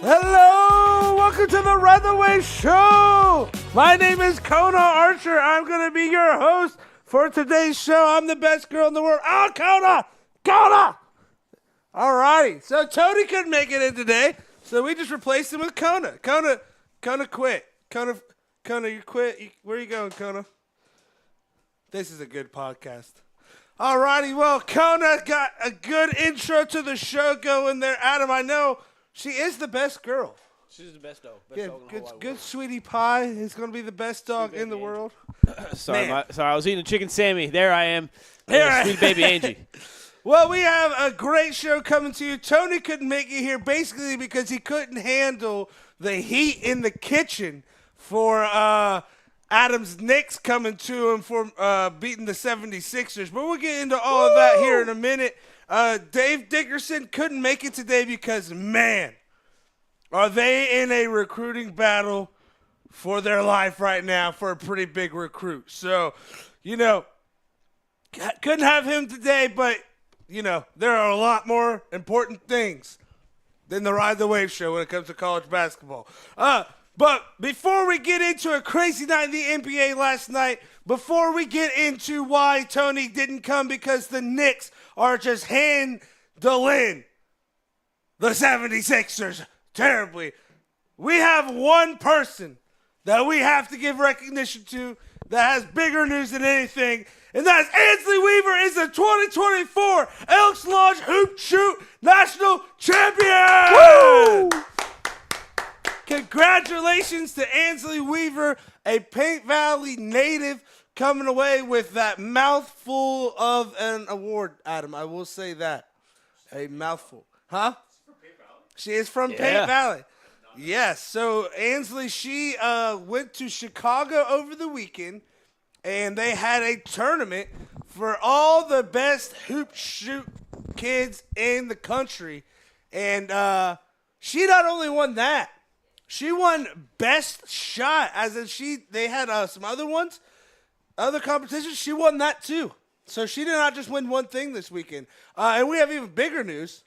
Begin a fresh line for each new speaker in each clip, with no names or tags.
Hello! Welcome to the Runaway Show! My name is Kona Archer. I'm going to be your host for today's show. I'm the best girl in the world. Oh, Kona! Kona! Alrighty. So Tony couldn't make it in today, so we just replaced him with Kona. Kona quit. Kona, you quit. Where are you going, Kona? This is a good podcast. Alrighty. Well, Kona got a good intro to the show going there. Adam, I know she is the best girl.
She's the best dog.
Good sweetie pie is going to be the best dog in the world.
Sorry, I was eating a chicken Sammy. There I am. Sweet baby Angie.
Well, we have a great show coming to you. Tony couldn't make it here basically because he couldn't handle the heat in the kitchen for Adam's Knicks coming to him for beating the 76ers. But we'll get into all of that here in a minute. Dave Dickerson couldn't make it today because, man, are they in a recruiting battle for their life right now for a pretty big recruit. So, couldn't have him today, but, there are a lot more important things than the Ride the Wave show when it comes to college basketball. But before we get into a crazy night in the NBA last night, before we get into why Tony didn't come because the Knicks are just handling the 76ers terribly, we have one person that we have to give recognition to that has bigger news than anything, and that's Ansley Weaver is the 2024 Elks Lodge Hoop Shoot National Champion! Woo! Congratulations to Ansley Weaver, a Paint Valley native, coming away with that mouthful of an award, Adam. I will say that. A mouthful. Huh? She is from Paint Valley. Yes. So Ansley, she went to Chicago over the weekend, and they had a tournament for all the best hoop shoot kids in the country. And she not only won that, she won best shot, as in they had some other competitions. She won that too. So she did not just win one thing this weekend. And we have even bigger news.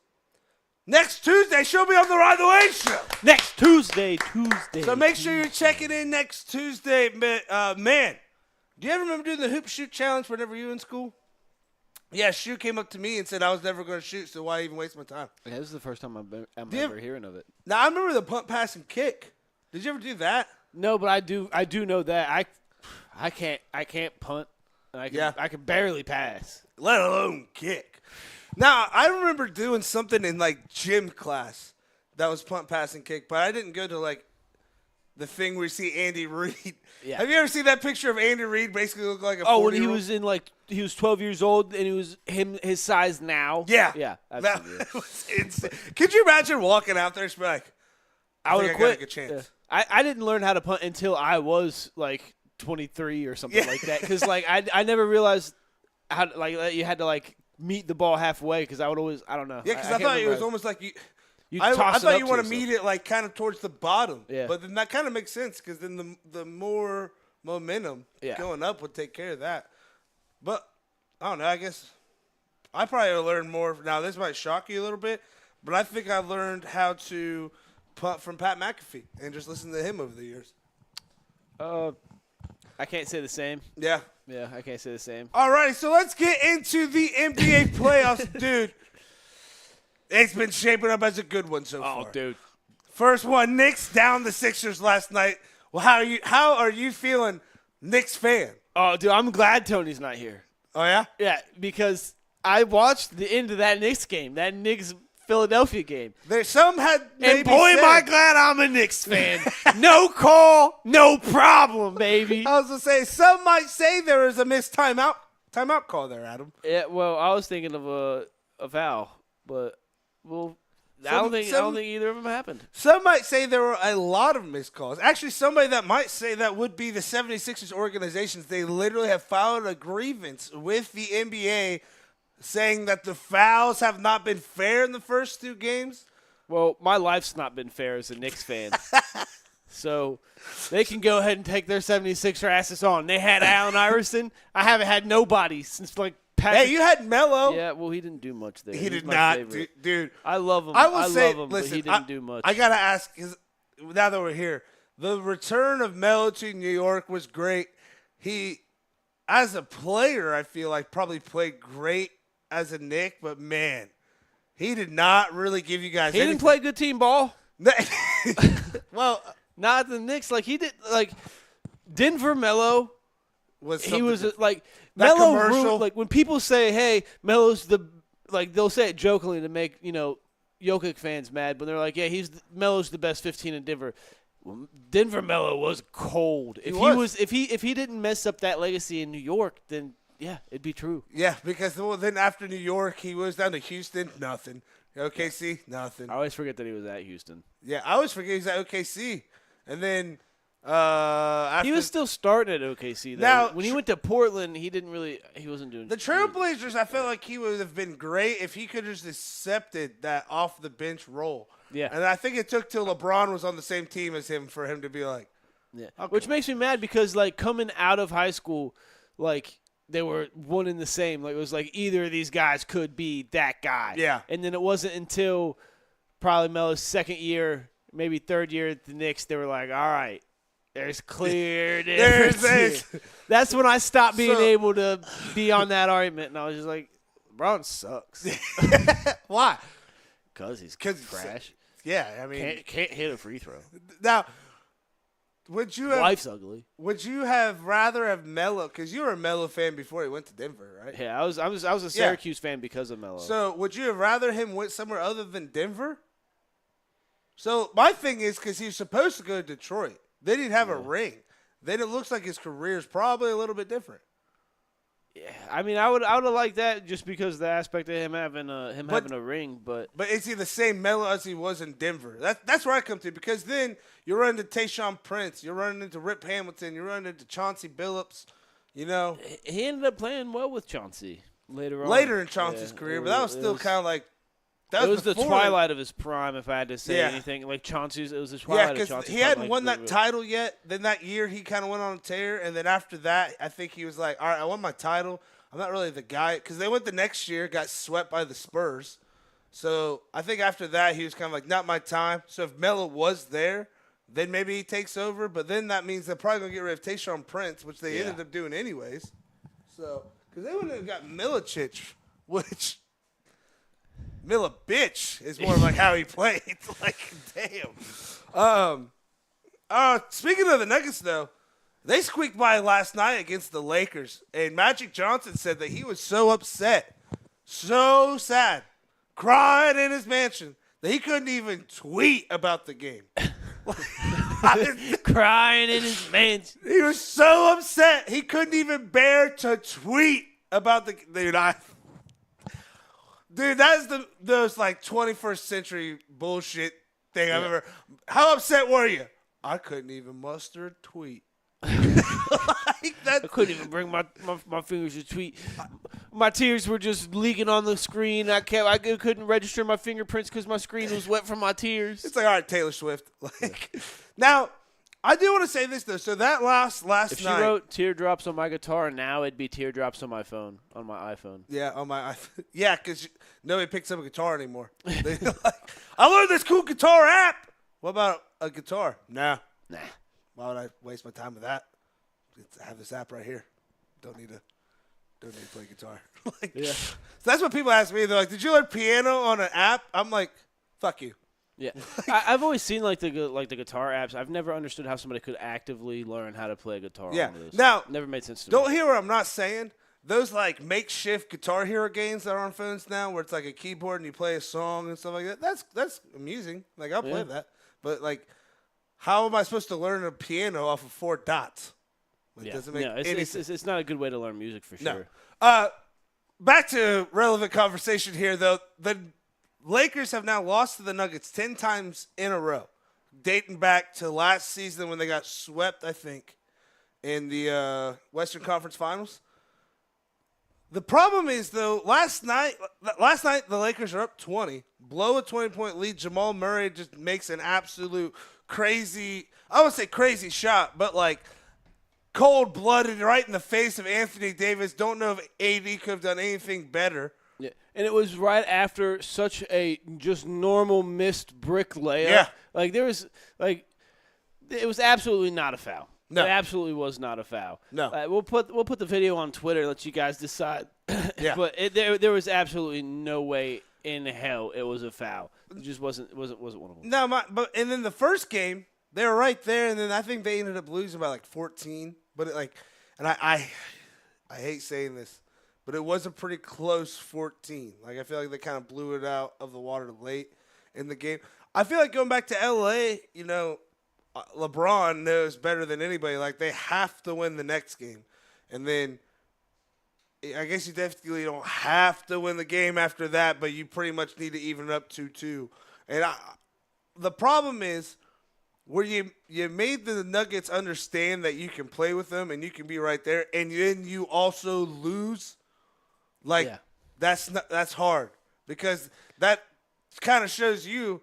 Next Tuesday, she'll be on the Ride the Wave show.
Next Tuesday.
So make sure you're checking in next Tuesday. Man, do you ever remember doing the hoop shoot challenge whenever you were in school? Yeah, Shu came up to me and said I was never going to shoot, so why even waste my time?
Okay, this is the first time I'm ever hearing of it.
Now, I remember the punt, pass, and kick. Did you ever do that?
No, but I do know that. I can't punt. And I can barely pass.
Let alone kick. Now, I remember doing something in, gym class that was punt, pass, and kick, but I didn't go to, the thing where you see Andy Reid. Yeah. Have you ever seen that picture of Andy Reid basically look like a 40-year-old?
When he was he was 12 years old, and he was his size now.
Yeah.
Yeah.
That was insane. Could you imagine walking out there and be like, I would have quit. A good chance.
Yeah. I didn't learn how to punt until I was, 23 or something like that. Because, I never realized how, you had to, meet the ball halfway because I would always, I don't know.
Yeah, because I thought it was almost like you –
I thought
you want to meet it kind of towards the bottom.
Yeah.
But then that kind of makes sense because then the more momentum going up would take care of that. But I don't know. I guess I probably learned more. Now, this might shock you a little bit, but I think I learned how to punt from Pat McAfee and just listen to him over the years.
I can't say the same.
Yeah.
Yeah, I can't say the same.
All right, so let's get into the NBA playoffs, dude. It's been shaping up as a good one so far.
Oh, dude.
First one, Knicks down the Sixers last night. Well, how are you feeling, Knicks fan?
Oh, dude, I'm glad Tony's not here.
Oh, yeah?
Yeah, because I watched the end of that Knicks game, that Knicks-Philadelphia game.
Some had maybe
and boy, am I glad I'm a Knicks fan. No call, no problem, baby.
I was going to say, some might say there was a missed timeout call there, Adam.
Yeah, well, I was thinking of a foul, but... Well, I don't think either of them happened.
Some might say there were a lot of missed calls. Actually, somebody that might say that would be the 76ers organizations. They literally have filed a grievance with the NBA saying that the fouls have not been fair in the first two games.
Well, my life's not been fair as a Knicks fan. So they can go ahead and take their 76er asses on. They had Allen Iverson. I haven't had nobody since,
Hey, you had Melo.
Yeah, well, he didn't do much there.
He
He's
did
my
not,
favorite.
dude.
I love him.
I will say,
love him,
listen,
but he didn't do much.
I gotta ask, now that we're here, the return of Melo to New York was great. He, as a player, I feel like probably played great as a Knick, but man, he did not really give you guys.
He didn't play good team ball.
Well,
not the Knicks. Like he did. Like Denver Melo. He was like
That
Melo.
commercial.
Like when people say, "Hey, Melo's the," like they'll say it jokingly to make Jokic fans mad, but they're like, "Yeah, Melo's the best 15 in Denver." Well, Denver Melo was cold. If he didn't mess up that legacy in New York, then yeah, it'd be true.
Yeah, because then after New York, he was down to Houston, nothing. OKC, nothing.
I always forget that he was at Houston.
Yeah, I always forget he's at OKC, and then after
He was still starting at OKC though.
Now,
When he went to Portland, he wasn't doing
the Trailblazers. I felt like he would have been great if he could have just accepted that off the bench role.
Yeah.
And I think it took till LeBron was on the same team as him for him to be like,
Yeah,
okay.
which makes me mad because like coming out of high school, like they were one and the same. Like it was like either of these guys could be that guy.
Yeah.
And then it wasn't until probably Melo's second year, maybe third year at the Knicks, they were like, all right, there's clear difference.
this.
That's when I stopped being
So-
able to be on that argument, and I was just like, LeBron sucks
Why?
because he's
'Cause-
trash.
Yeah, I mean,
Can't hit a free throw.
now would you have
Life's ugly.
would you have rather have Melo? Because you were a Melo fan before he went to Denver, right?
Yeah, I was a Syracuse fan because of Melo.
So would you have rather him went somewhere other than Denver? So my thing is because he was supposed to go to Detroit. They didn't have a ring. Then it looks like his career is probably a little bit different.
Yeah, I mean, I would have liked that just because the aspect of him having a ring, but
But is he the same Melo as he was in Denver? That's where I come to, because then you're running into Tayshaun Prince, you're running into Rip Hamilton, you're running into Chauncey Billups, you know.
he ended up playing well with Chauncey later on.
Later in Chauncey's career, but that was still kind of like that
It was the
before-
twilight of his prime, if I had to say
Yeah.
anything. Like Chauncey's, it was the
Yeah,
twilight of
because
Chauncey's
he
prime,
hadn't
like,
won that
the-
title yet. Then that year he kind of went on a tear, and then after that, I think he was like, "All right, I won my title. I'm not really the guy." Because they went the next year, got swept by the Spurs. So I think after that, he was kind of like, "Not my time." So if Melo was there, then maybe he takes over. But then that means they're probably gonna get rid of Tayshaun Prince, which they
Yeah.
ended up doing anyways. So because they wouldn't have got Milicic, which. Milla bitch is more like how he played. Like, damn. Speaking of the Nuggets, though, they squeaked by last night against the Lakers, and Magic Johnson said that he was so upset, so sad, crying in his mansion that he couldn't even tweet about the game.
crying in his mansion.
He was so upset he couldn't even bear to tweet about the Dude, that's those like 21st century bullshit thing I've ever. How upset were you? I couldn't even muster a tweet.
I couldn't even bring my fingers to tweet. My tears were just leaking on the screen. I couldn't register my fingerprints because my screen was wet from my tears.
It's like, all right, Taylor Swift. Now, I do want to say this though. So that last
If she
night,
wrote teardrops on my guitar now, it'd be teardrops on my phone, on my iPhone.
yeah, on my yeah, because nobody picks up a guitar anymore. They like, I learned this cool guitar app. What about a guitar? Nah. Why would I waste my time with that? I have this app right here. Don't need to play guitar. So that's what people ask me. They're like, "Did you learn piano on an app?" I'm like, "Fuck you."
Yeah, I've always seen the guitar apps. I've never understood how somebody could actively learn how to play a guitar.
Yeah.
On those.
Now,
never made sense to me.
Don't hear what I'm not saying. Those like makeshift Guitar Hero games that are on phones now, where it's like a keyboard and you play a song and stuff like that. That's amusing. Like I'll play that. But like, how am I supposed to learn a piano off of 4 dots? Like, doesn't make any sense.
It's not a good way to learn music for sure.
No. Back to relevant conversation here, though. The Lakers have now lost to the Nuggets 10 times in a row, dating back to last season when they got swept, I think, in the Western Conference Finals. The problem is, though, last night the Lakers are up 20, blow a 20-point lead. Jamal Murray just makes an absolute crazy, I would say crazy shot, but like cold-blooded right in the face of Anthony Davis. Don't know if AD could have done anything better.
Yeah. And it was right after such a just normal missed brick layup.
Yeah.
Like there was it was absolutely not a foul.
No.
It absolutely was not a foul.
No.
We'll put the video on Twitter, let you guys decide.
Yeah.
But there was absolutely no way in hell it was a foul. It just wasn't one of them.
No, and then the first game, they were right there, and then I think they ended up losing by like 14. But I hate saying this, but it was a pretty close 14. Like I feel like they kind of blew it out of the water late in the game. I feel like going back to LA, LeBron knows better than anybody. Like they have to win the next game, and then I guess you definitely don't have to win the game after that, but you pretty much need to even it up 2-2. And the problem is where you made the Nuggets understand that you can play with them and you can be right there, and then you also lose. Like that's hard because that kind of shows you,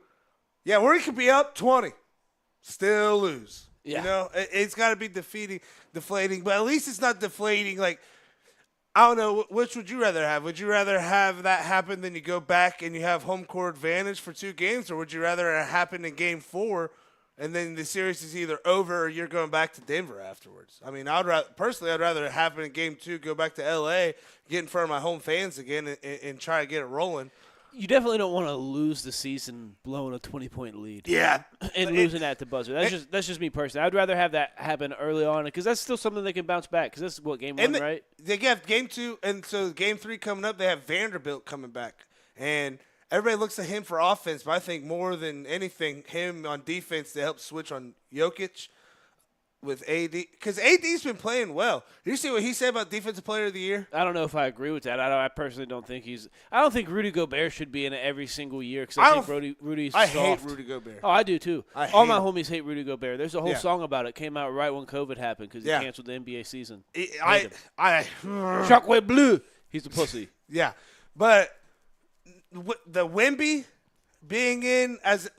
where you could be up 20, still lose.
Yeah.
It's got to be deflating, but at least it's not deflating. Like I don't know, which would you rather have? Would you rather have that happen than you go back and you have home court advantage for 2 games, or would you rather it happen in Game 4? And then the series is either over or you're going back to Denver afterwards. I mean, I'd rather it happen in Game 2, go back to L.A., get in front of my home fans again, and try to get it rolling.
You definitely don't want to lose the season blowing a 20-point lead.
Yeah,
and losing at the buzzer. That's just me personally. I'd rather have that happen early on because that's still something they can bounce back. Because that's Game 1, right?
They have Game 2, and so Game 3 coming up. They have Vanderbilt coming back, and everybody looks at him for offense, but I think more than anything, him on defense to help switch on Jokic with AD. Because AD's been playing well. Did you see what he said about Defensive Player of the Year?
I don't know if I agree with that. I personally don't think I don't think Rudy Gobert should be in it every single year because I think Rudy's soft.
I hate Rudy Gobert.
Oh, I do too. All my homies hate Rudy Gobert. There's a whole song about it. Came out right when COVID happened because he canceled the NBA season. Shockwave Blue. He's a pussy.
Yeah. But the Wemby being in as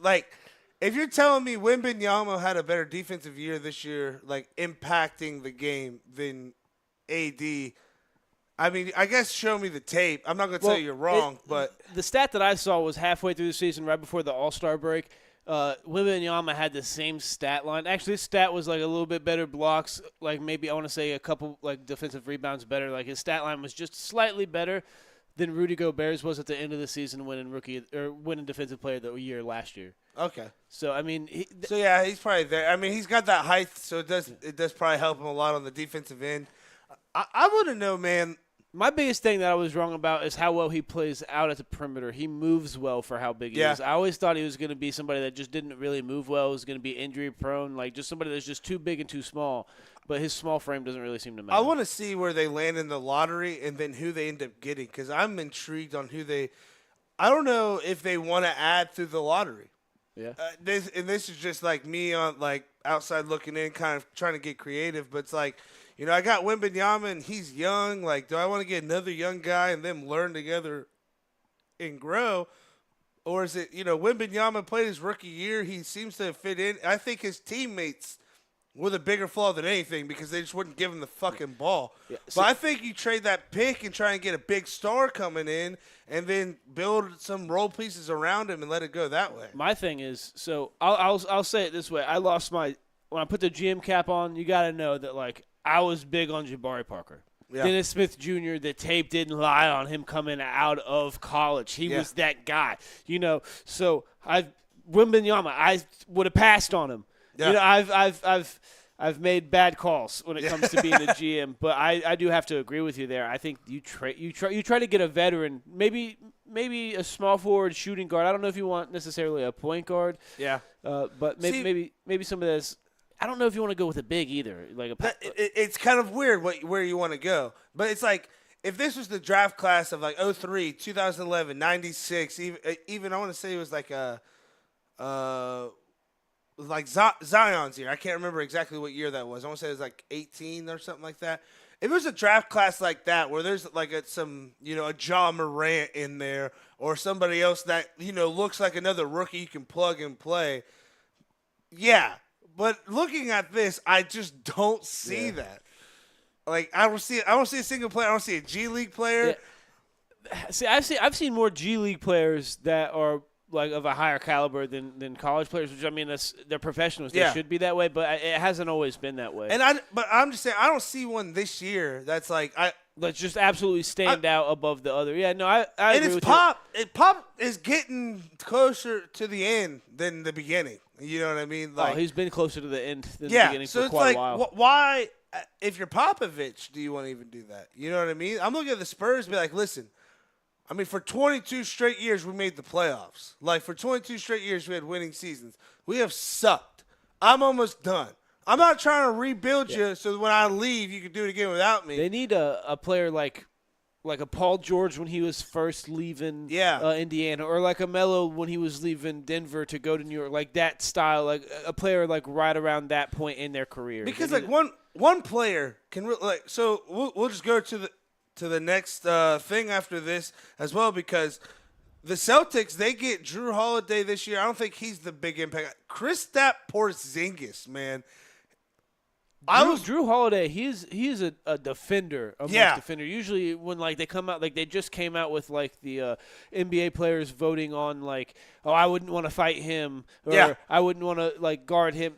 if you're telling me Wembanyama had a better defensive year this year, impacting the game than AD, I mean, I guess show me the tape. I'm not going to tell you you're wrong, but
the stat that I saw was halfway through the season, right before the All-Star break. Wembanyama had the same stat line. Actually, his stat was a little bit better blocks, maybe I want to say a couple defensive rebounds better. His stat line was just slightly better than Rudy Gobert's was at the end of the season winning Defensive Player of the Year last year.
Okay.
So I mean,
he's probably there. I mean, he's got that height, so it does probably help him a lot on the defensive end. I want to know, man.
My biggest thing that I was wrong about is how well he plays out at the perimeter. He moves well for how big he is. I always thought he was going to be somebody that just didn't really move well. Was going to be injury prone, just somebody that's just too big and too small. But his small frame doesn't really seem to matter.
I want to see where they land in the lottery and then who they end up getting because I'm intrigued on who they – I don't know if they want to add through the lottery.
Yeah.
This is just me on outside looking in, kind of trying to get creative. But it's I got Wembanyama and he's young. Do I want to get another young guy and them learn together and grow? Or is it, Wembanyama played his rookie year. He seems to fit in. I think his teammates were the bigger flaw than anything because they just wouldn't give him the fucking ball. Yeah, but I think you trade that pick and try and get a big star coming in and then build some role pieces around him and let it go that way.
My thing is, so I'll say it this way. I lost when I put the GM cap on, you got to know that, I was big on Jabari Parker. Yeah. Dennis Smith Jr., the tape didn't lie on him coming out of college. He was that guy, So Wembanyama, I would have passed on him. Yeah. I've made bad calls when it comes to being a GM, but I do have to agree with you there. I think you try to get a veteran, maybe a small forward shooting guard. I don't know if you want necessarily a point guard.
Yeah.
But maybe some of this. I don't know if you want to go with a big either.
It's kind of weird where you want to go, but it's if this was the draft class of 03, 2011, 96, even I want to say it was Zion's year. I can't remember exactly what year that was. I want to say it was 18 or something like that. If it was a draft class like that where there's a Ja Morant in there or somebody else that looks like another rookie you can plug and play, yeah, But looking at this, I just don't see that. Like I don't see a single player. I don't see a G League player.
Yeah. See, I've seen more G League players that are like of a higher caliber than college players, which I mean they're professionals. They should be that way, but it hasn't always been that way.
And I'm just saying I don't see one this year that's like
let's just absolutely stand out above the other. Yeah, no, I
and
agree
it's
with
Pop. Pop is getting closer to the end than the beginning. You know what I mean? Like,
he's been closer to the end than the beginning
so
for
it's
quite
like,
a while.
Why, if you're Popovich, do you want to even do that? You know what I mean? I'm looking at the Spurs and be like, listen, I mean, for 22 straight years, we made the playoffs. Like, for 22 straight years, we had winning seasons. We have sucked. I'm almost done. I'm not trying to rebuild you so that when I leave, you can do it again without me.
They need a player like a Paul George when he was first leaving Indiana, or like a Melo when he was leaving Denver to go to New York, like that style, like a player like right around that point in their career.
Because like one player can like so we'll just go to the next thing after this as well, because the Celtics, they get Drew Holiday this year. I don't think he's the big impact. Kristaps Porzingis, man.
Drew Holiday, he's a defender amongst defender. Usually when like they come out, like they just came out with like the NBA players voting on like, oh, I wouldn't want to fight him, or I wouldn't want to like guard him.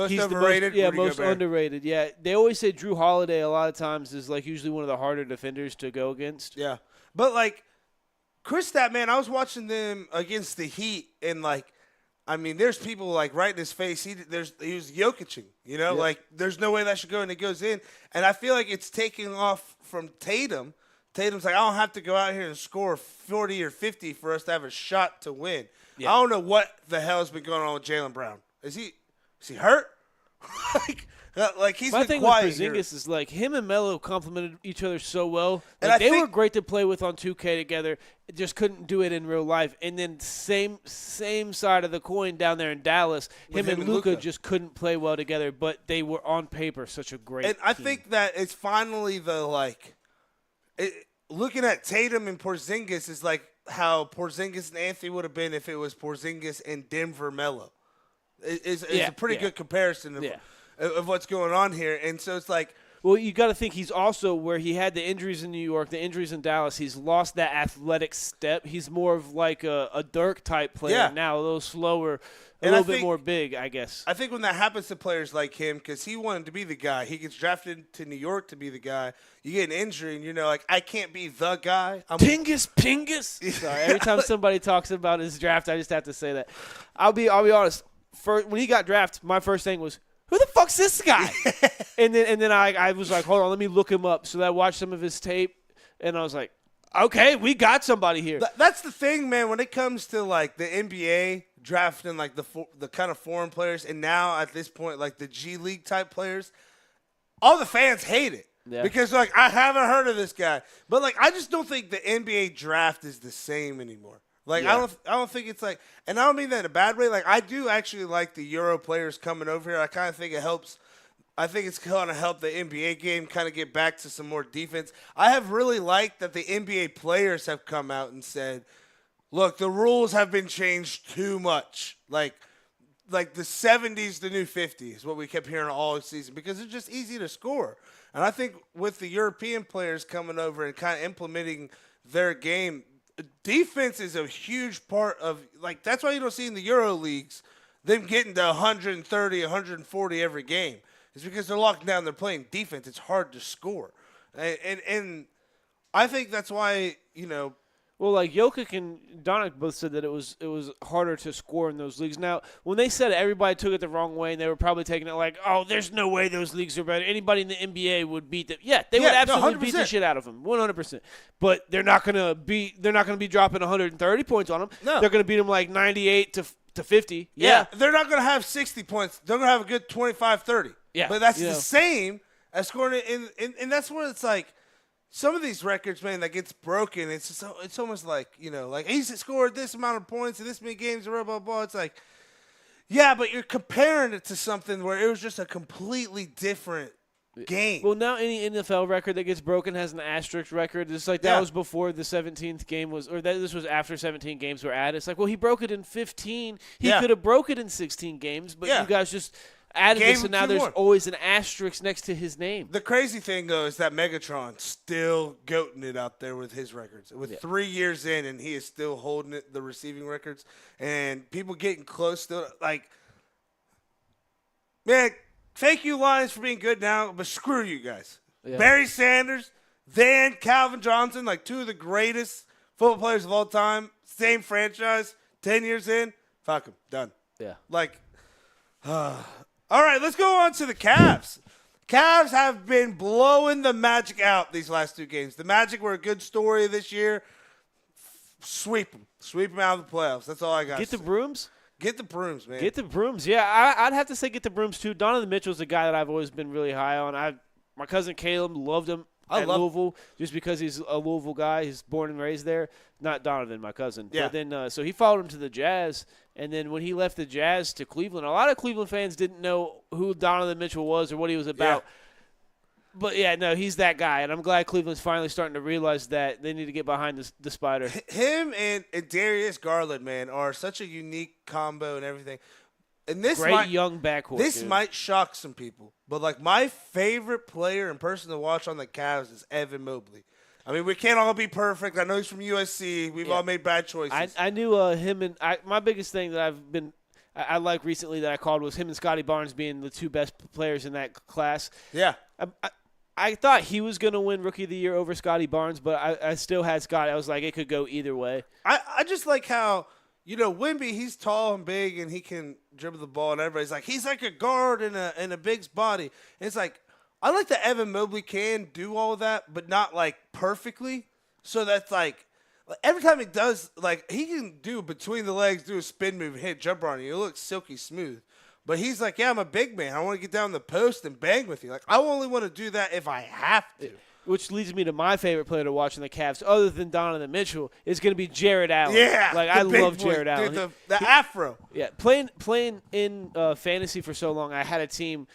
He's overrated.
Most underrated. Yeah, they always say Drew Holiday a lot of times is like usually one of the harder defenders to go against.
Yeah, but like Kristaps, man, I was watching them against the Heat, and like, I mean, there's people like right in his face. He was Jokicing, you know, like there's no way that should go, and it goes in. And I feel like it's taking off from Tatum. Tatum's like, I don't have to go out here and score 40 or 50 for us to have a shot to win. Yeah. I don't know what the hell has been going on with Jaylen Brown. Is he hurt? like he's
My
been
thing
quiet
with Porzingis
here.
is like him and Melo complemented each other so well.
And
Like, they were great to play with on 2K together. Just couldn't do it in real life. And then same side of the coin down there in Dallas, him and Luka just couldn't play well together. But they were on paper such a great
And
team.
I think that it's finally looking at Tatum and Porzingis is like how Porzingis and Anthony would have been if it was Porzingis and Denver Melo. It's a pretty good comparison of what's going on here. And so it's like,
well, you got to think he's also where he had the injuries in New York, the injuries in Dallas. He's lost that athletic step. He's more of like a Dirk type player now, a little slower, a little bit more big, I guess.
I think when that happens to players like him, because he wanted to be the guy, he gets drafted to New York to be the guy. You get an injury, and you're like, I can't be the guy.
Pingus. Sorry, every time somebody talks about his draft, I just have to say that. I'll be honest. When he got drafted, my first thing was, who the fuck's this guy? and then I was like, hold on, let me look him up. So I watched some of his tape, and I was like, okay, we got somebody here.
That's the thing, man. When it comes to like the NBA drafting like the kind of foreign players, and now at this point like the G League type players, all the fans hate it because like I haven't heard of this guy. But like I just don't think the NBA draft is the same anymore. Like I don't think it's like, and I don't mean that in a bad way. Like I do actually like the Euro players coming over here. I kind of think it helps. I think it's going to help the NBA game kind of get back to some more defense. I have really liked that the NBA players have come out and said, look, the rules have been changed too much. Like the 70s, the new 50s, what we kept hearing all season, because it's just easy to score. And I think with the European players coming over and kind of implementing their game, defense is a huge part of, like, that's why you don't see in the Euro leagues them getting to 130, 140 every game. It's because they're locked down. They're playing defense. It's hard to score. And I think that's why, you know.
Well, like Jokic and Doncic both said that it was harder to score in those leagues. Now, when they said it, everybody took it the wrong way, and they were probably taking it like, oh, there's no way those leagues are better. Anybody in the NBA would beat them. Yeah, they would absolutely beat the shit out of them, 100%. But they're not gonna be dropping 130 points on them.
No,
they're gonna beat them like 98 to 50.
Yeah, they're not gonna have 60 points. They're gonna have a good 25, 30. Yeah, but that's the same as scoring in, and that's where it's like. Some of these records, man, that gets broken, it's almost like, you know, like he's scored this amount of points in this many games, blah, blah, blah. It's like, yeah, but you're comparing it to something where it was just a completely different game.
Well, now any NFL record that gets broken has an asterisk record. It's like that was before the 17th game was, or this was after 17 games were added. It's like, well, he broke it in 15. He could have broke it in 16 games, but you guys just – added
Gave
this,
him
and now
2
there's
more.
always an asterisk next to his name.
The crazy thing, though, is that Megatron still goating it out there with his records. With 3 years in, and he is still holding it, the receiving records. And people getting close to like, man, thank you, Lions, for being good now, but screw you guys.
Yeah.
Barry Sanders, then Calvin Johnson, like 2 of the greatest football players of all time, same franchise, 10 years in, fuck them, done.
Yeah.
Like, all right, let's go on to the Cavs. Cavs have been blowing the Magic out these last 2 games. The Magic were a good story this year. Sweep them. Sweep them out of the playoffs. That's all I got.
Get the brooms?
Get the brooms, man.
Get the brooms. Yeah, I'd have to say get the brooms, too. Donovan Mitchell's a guy that I've always been really high on. My cousin Caleb loved him at Louisville just because he's a Louisville guy. He's born and raised there. Not Donovan, my cousin.
Yeah.
But then, so he followed him to the Jazz. And then when he left the Jazz to Cleveland, a lot of Cleveland fans didn't know who Donovan Mitchell was or what he was about. Yeah. But, yeah, no, he's that guy. And I'm glad Cleveland's finally starting to realize that they need to get behind the Spider.
Him and Darius Garland, man, are such a unique combo and everything. And this
Great young backcourt.
This
dude.
might shock some people. But, like, my favorite player and person to watch on the Cavs is Evan Mobley. I mean, we can't all be perfect. I know he's from USC. We've all made bad choices.
I knew him and my biggest thing that I like recently that I called was him and Scotty Barnes being the 2 best players in that class.
Yeah.
I thought he was going to win Rookie of the Year over Scotty Barnes, but I still had Scotty. I was like, it could go either way.
I just like how, Wemby, he's tall and big and he can dribble the ball, and everybody's like, he's like a guard in a big's body. And it's like, I like that Evan Mobley can do all that, but not, like, perfectly. So that's, like every time he does, like, he can do between the legs, do a spin move, hit jumper on you. It looks silky smooth. But he's like, yeah, I'm a big man. I want to get down the post and bang with you. Like, I only want to do that if I have to.
Which leads me to my favorite player to watch in the Cavs, other than Donovan Mitchell, is going to be Jared Allen.
Yeah.
Like, I love
boy.
Jared Allen.
Dude, the afro.
Yeah, playing in fantasy for so long, I had a team,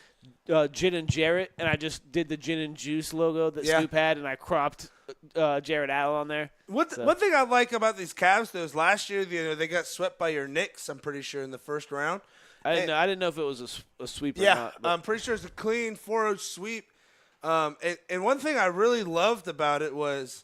Gin and Jarrett, and I just did the Gin and Juice logo that Snoop had, and I cropped Jared Allen on there.
One thing I like about these Cavs, though, is last year they got swept by your Knicks, I'm pretty sure, in the first round.
I didn't know if it was a sweep or
yeah,
not.
I'm pretty sure it's a clean 4-0 sweep. And one thing I really loved about it was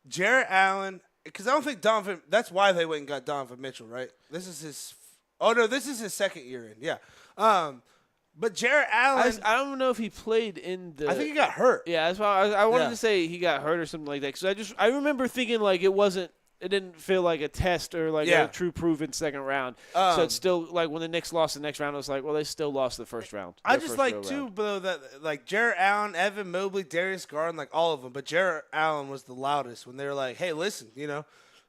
Jared Allen, because I don't think Donovan – that's why they went and got Donovan Mitchell, right? This is his second year in, yeah. But Jared Allen –
I don't know if he played in the –
I think he got hurt.
Yeah, that's why I wanted to say he got hurt or something like that. Because I remember thinking like it didn't feel like a test or like a true proven second round. So it's still like when the Knicks lost the next round, I was like, well, they still lost the first round.
I just like too, though, that like Jared Allen, Evan Mobley, Darius Garland, like all of them. But Jared Allen was the loudest when they were like, hey, listen,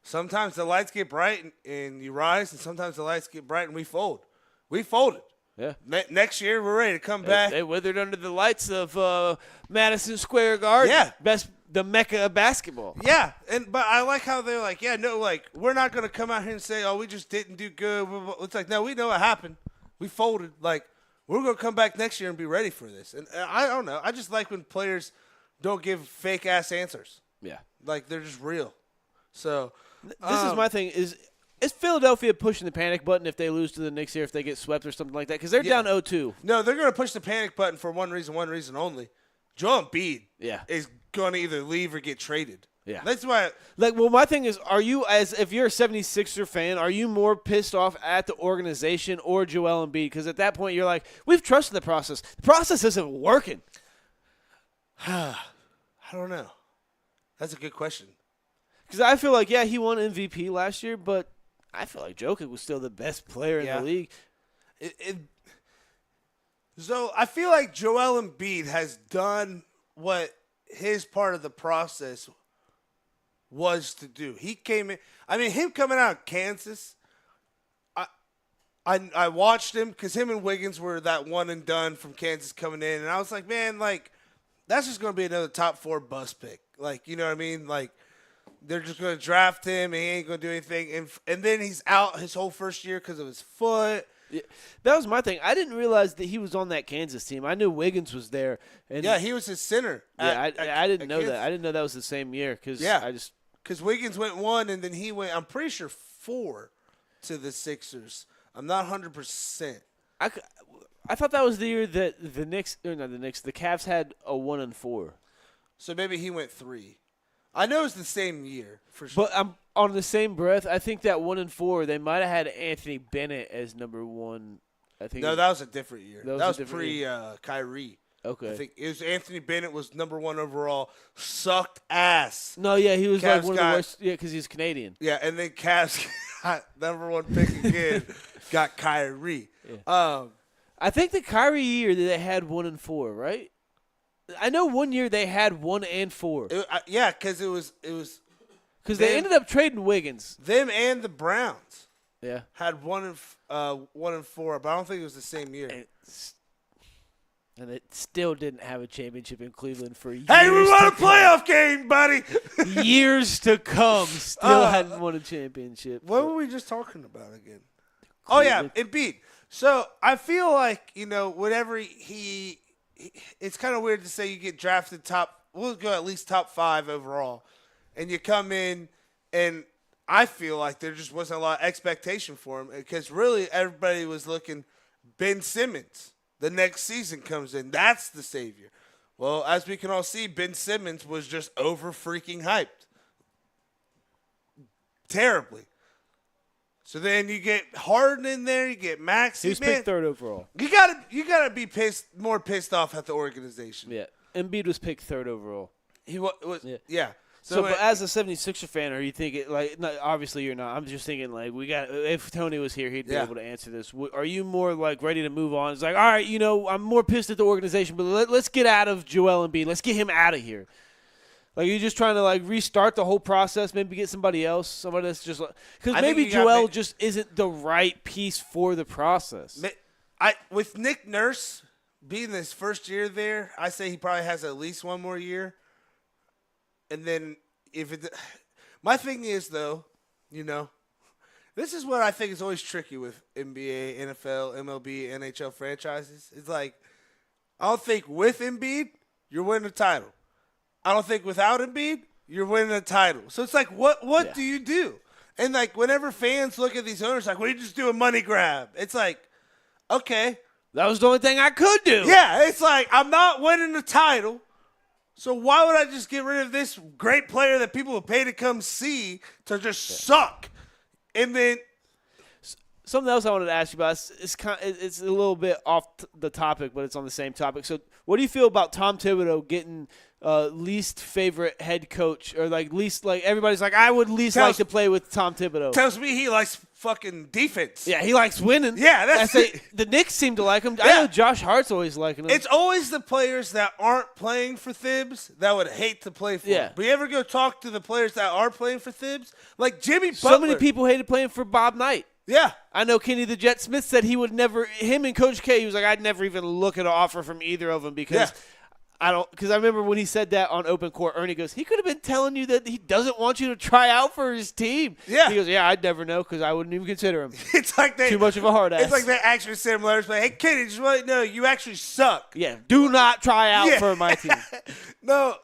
sometimes the lights get bright and you rise, and sometimes the lights get bright and we fold. We folded.
Yeah.
Next year we're ready to come back.
They withered under the lights of Madison Square Garden.
Yeah.
The mecca of basketball.
Yeah, but I like how they're like, we're not going to come out here and say, oh, we just didn't do good. It's like, no, we know what happened. We folded. Like, we're going to come back next year and be ready for this. And I don't know. I just like when players don't give fake-ass answers.
Yeah.
Like, they're just real. So
this is my thing is Philadelphia pushing the panic button if they lose to the Knicks here, if they get swept or something like that? Because they're down 0-2.
No, they're going to push the panic button for one reason only. Joel Embiid is going to either leave or get traded.
Yeah.
That's why.
My thing is, if you're a 76er fan, are you more pissed off at the organization or Joel Embiid? Because at that point, you're like, we've trusted the process. The process isn't working.
I don't know. That's a good question.
Because I feel like, he won MVP last year, but I feel like Jokic was still the best player in the league.
So I feel like Joel Embiid has done what his part of the process was to do. He came in. I mean, him coming out of Kansas, I watched him because him and Wiggins were that one and done from Kansas coming in, and I was like, man, like that's just going to be another top 4 bust pick. Like, you know what I mean? Like they're just going to draft him, and he ain't going to do anything, and then he's out his whole first year because of his foot.
Yeah, that was my thing. I didn't realize that he was on that Kansas team. I knew Wiggins was there. And
he was his center.
I didn't know that. I didn't know that was the same year
because Wiggins went 1 and then he went, I'm pretty sure 4 to the Sixers. I'm not 100%.
I thought that was the year that the Knicks, or not the Knicks, the Cavs had a 1-4.
So maybe he went 3. I know it's the same year for sure.
But on the same breath, I think that 1-4, they might have had Anthony Bennett as number 1. I think.
No, that was a different year. That was
pre
Kyrie.
Okay.
I think it was Anthony Bennett was number 1 overall. Sucked ass.
No, yeah, he was
Cavs
like one of the worst. Yeah, because he's Canadian.
Yeah, and then Cavs got number 1 pick again. Got Kyrie.
Yeah. I think the Kyrie year that they had 1-4, right? I know one year they had 1-4.
Yeah, because it was
because they ended up trading Wiggins.
Them and the Browns.
Yeah.
Had 1-4, but I don't think it was the same year.
And it still didn't have a championship in Cleveland for years.
Hey, we won a playoff game, buddy.
Years to come, still hadn't won a championship.
What were we just talking about again? Oh, yeah, Embiid. So I feel like, whenever it's kind of weird to say you get drafted we'll go at least top 5 overall, and you come in, and I feel like there just wasn't a lot of expectation for him because really everybody was looking Ben Simmons. The next season comes in. That's the savior. Well, as we can all see, Ben Simmons was just over freaking hyped. Terribly. So then you get Harden in there, you get Maxey.
He was picked 3rd overall.
You gotta be more pissed off at the organization.
Yeah. Embiid was picked 3rd overall.
He was yeah.
So but as a 76er fan, are you thinking obviously you're not. I'm just thinking if Tony was here, he'd be able to answer this. Are you more ready to move on? It's like, all right, I'm more pissed at the organization, but let's get out of Joel Embiid. Let's get him out of here. Like, you're just trying to restart the whole process, maybe get somebody else, somebody that's just because maybe Joel just isn't the right piece for the process.
With Nick Nurse being his first year there, I say he probably has at least one more year. And then my thing is, though, this is what I think is always tricky with NBA, NFL, MLB, NHL franchises. It's like, I don't think with Embiid, you're winning a title. I don't think without Embiid, you're winning a title. So it's like, what do you do? And, whenever fans look at these owners, we just do a money grab. It's like, okay.
That was the only thing I could do.
Yeah, it's like, I'm not winning the title. So why would I just get rid of this great player that people will pay to come see to just suck? And then
something else I wanted to ask you about. It's a little bit off the topic, but it's on the same topic. So what do you feel about Tom Thibodeau getting least favorite head coach, or everybody's like, I would least like to play with Tom Thibodeau?
Tells me he likes fucking defense.
Yeah, he likes winning.
Yeah,
the Knicks seem to like him.
Yeah.
I know Josh Hart's always liking him.
It's always the players that aren't playing for Thibs that would hate to play for him. But you ever go talk to the players that are playing for Thibs? Like Jimmy Butler.
So many people hated playing for Bob Knight.
Yeah.
I know Kenny the Jet Smith said he would never, him and Coach K, he was like, I'd never even look at an offer from either of them because because I remember when he said that on Open Court, Ernie goes, he could have been telling you that he doesn't want you to try out for his team.
Yeah.
He goes, yeah, I'd never know because I wouldn't even consider him.
It's like
too much of a hard ass.
It's like they actually send him letters, but hey, Kenny, just want to know you actually suck.
Yeah, do not try out for my team.
No.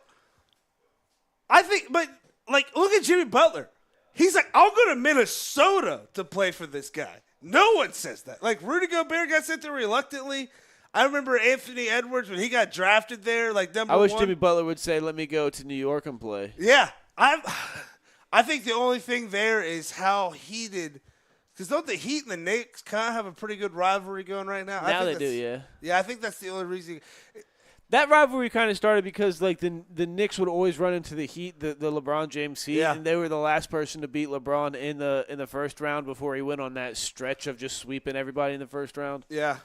I think, but look at Jimmy Butler. He's like, I'll go to Minnesota to play for this guy. No one says that. Rudy Gobert got sent there reluctantly. I remember Anthony Edwards when he got drafted there, number 1.
I wish Jimmy Butler would say, let me go to New York and play.
Yeah. I think the only thing there is how heated – because don't the Heat and the Knicks kind of have a pretty good rivalry going right now?
Now they do, yeah.
Yeah, I think that's the only reason –
that rivalry kind of started because the Knicks would always run into the Heat, the LeBron James Heat, and they were the last person to beat LeBron in the first round before he went on that stretch of just sweeping everybody in the first round.
Yeah.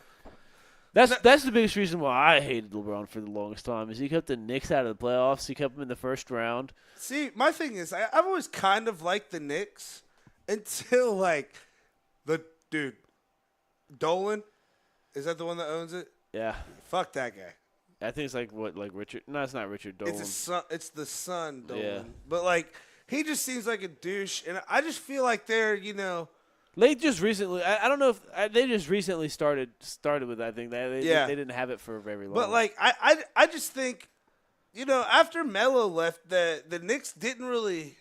That's the biggest reason why I hated LeBron for the longest time is he kept the Knicks out of the playoffs. He kept them in the first round.
See, my thing is I've always kind of liked the Knicks until the dude Dolan. Is that the one that owns it?
Yeah.
Fuck that guy.
I think it's Richard. No, it's not Richard Dolan.
It's the son Dolan.
Yeah.
But he just seems like a douche, and I just feel like they're
They just recently. I don't know if they just recently started with. I think they didn't have it for very long.
But I just think, after Melo left, the Knicks didn't really.